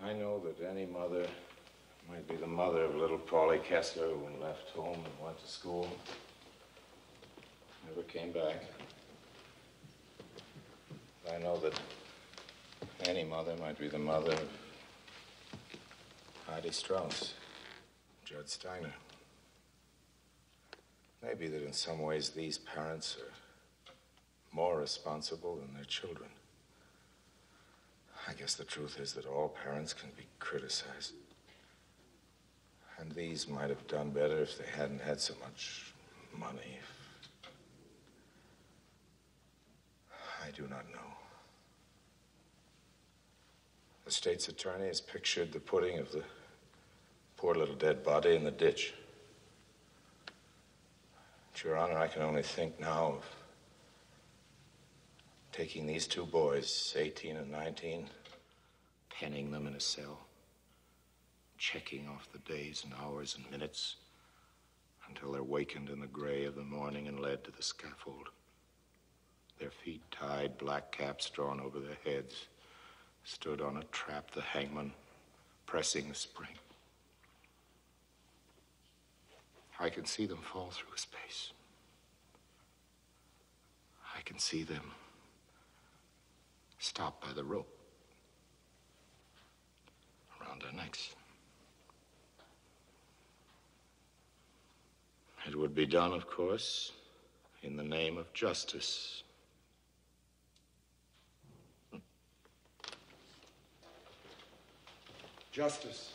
long. I know that any mother might be the mother of little Paulie Kessler who left home and went to school, never came back. I know that any mother might be the mother of Artie Straus, Judd Steiner. Maybe that in some ways these parents are more responsible than their children. I guess the truth is that all parents can be criticized. And these might have done better if they hadn't had so much money. I do not know. The state's attorney has pictured the putting of the poor little dead body in the ditch. But, Your Honor, I can only think now of taking these two boys, 18 and 19, penning them in a cell, checking off the days and hours and minutes until they're wakened in the gray of the morning and led to the scaffold. Their feet tied, black caps drawn over their heads, stood on a trap, the hangman pressing the spring. I can see them fall through space. I can see them stop by the rope around their necks. It would be done, of course, in the name of justice. Justice.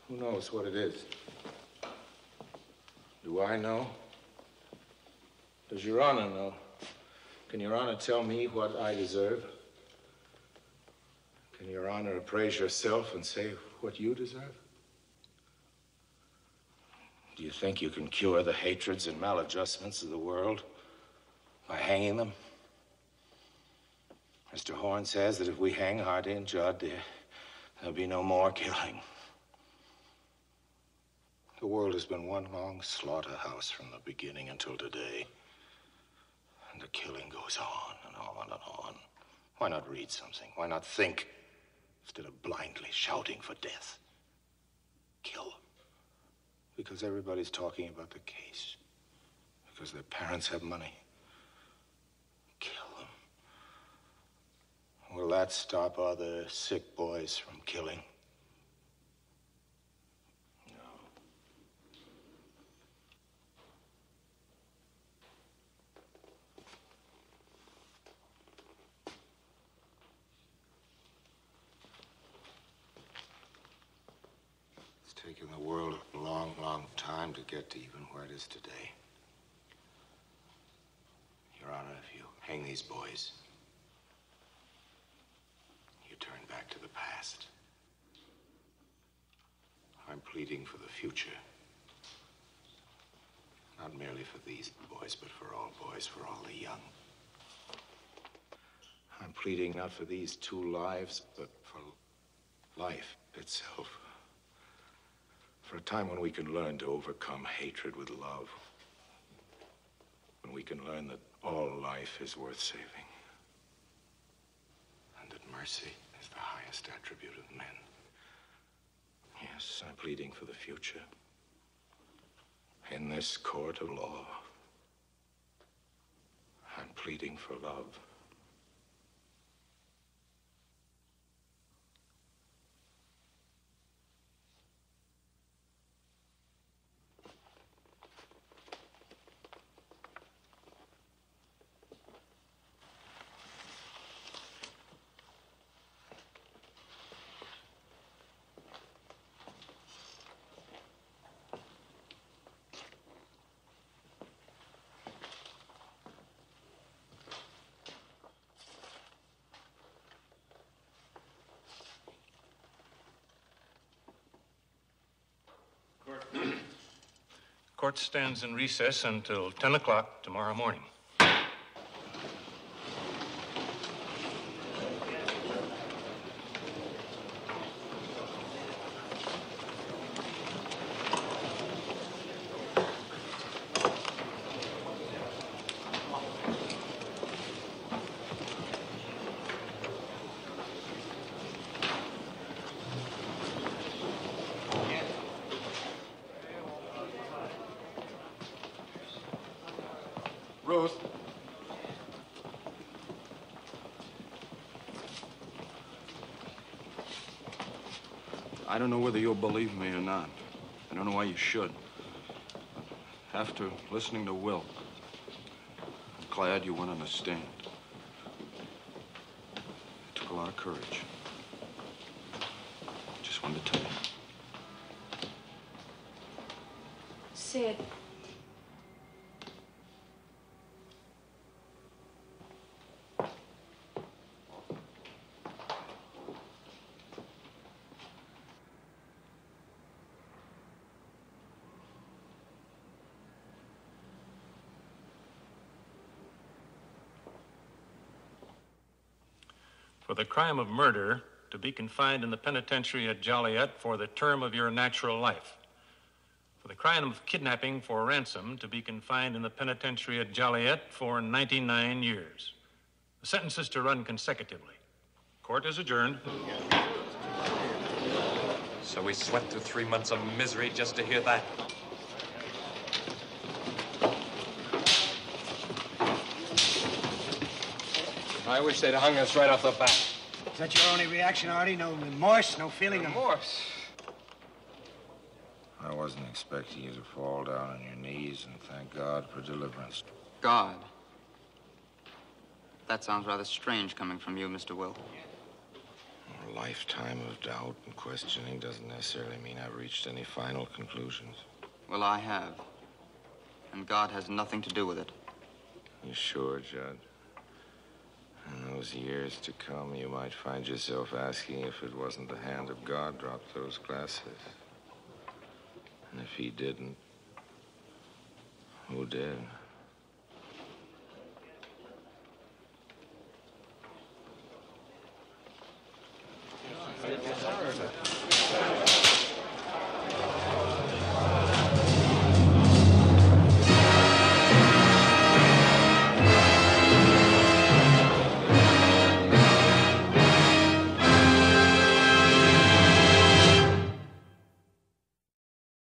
Who knows what it is? Do I know? Does Your Honor know? Can Your Honor tell me what I deserve? Can Your Honor appraise yourself and say what you deserve? Do you think you can cure the hatreds and maladjustments of the world by hanging them? Mr. Horn says that if we hang Artie and Judd, there'll be no more killing. The world has been one long slaughterhouse from the beginning until today. And the killing goes on and on and on. Why not read something? Why not think instead of blindly shouting for death? Kill. Because everybody's talking about the case. Because their parents have money. Kill them. Will that stop other sick boys from killing? Taken the world a long, long time to get to even where it is today. Your Honor, if you hang these boys, you turn back to the past. I'm pleading for the future. Not merely for these boys, but for all boys, for all the young. I'm pleading not for these two lives, but for life itself. For a time when we can learn to overcome hatred with love. When we can learn that all life is worth saving. And that mercy is the highest attribute of men. Yes, I'm pleading for the future. In this court of law. I'm pleading for love. Court stands in recess until 10 o'clock tomorrow morning. Ruth. I don't know whether you'll believe me or not. I don't know why you should. After listening to Will, I'm glad you went on the stand. It took a lot of courage. Just wanted to tell you. Sid. For the crime of murder, to be confined in the penitentiary at Joliet for the term of your natural life. For the crime of kidnapping for ransom, to be confined in the penitentiary at Joliet for 99 years. The sentence is to run consecutively. Court is adjourned. So we sweat through 3 months of misery just to hear that. I wish they'd hung us right off the bat. Is that your only reaction, Artie? No remorse, no feeling of... Remorse? I wasn't expecting you to fall down on your knees and thank God for deliverance. God. That sounds rather strange coming from you, Mr. Wilk. A lifetime of doubt and questioning doesn't necessarily mean I've reached any final conclusions. Well, I have. And God has nothing to do with it. You sure, Judd? In those years to come, you might find yourself asking if it wasn't the hand of God dropped those glasses. And if he didn't, who did?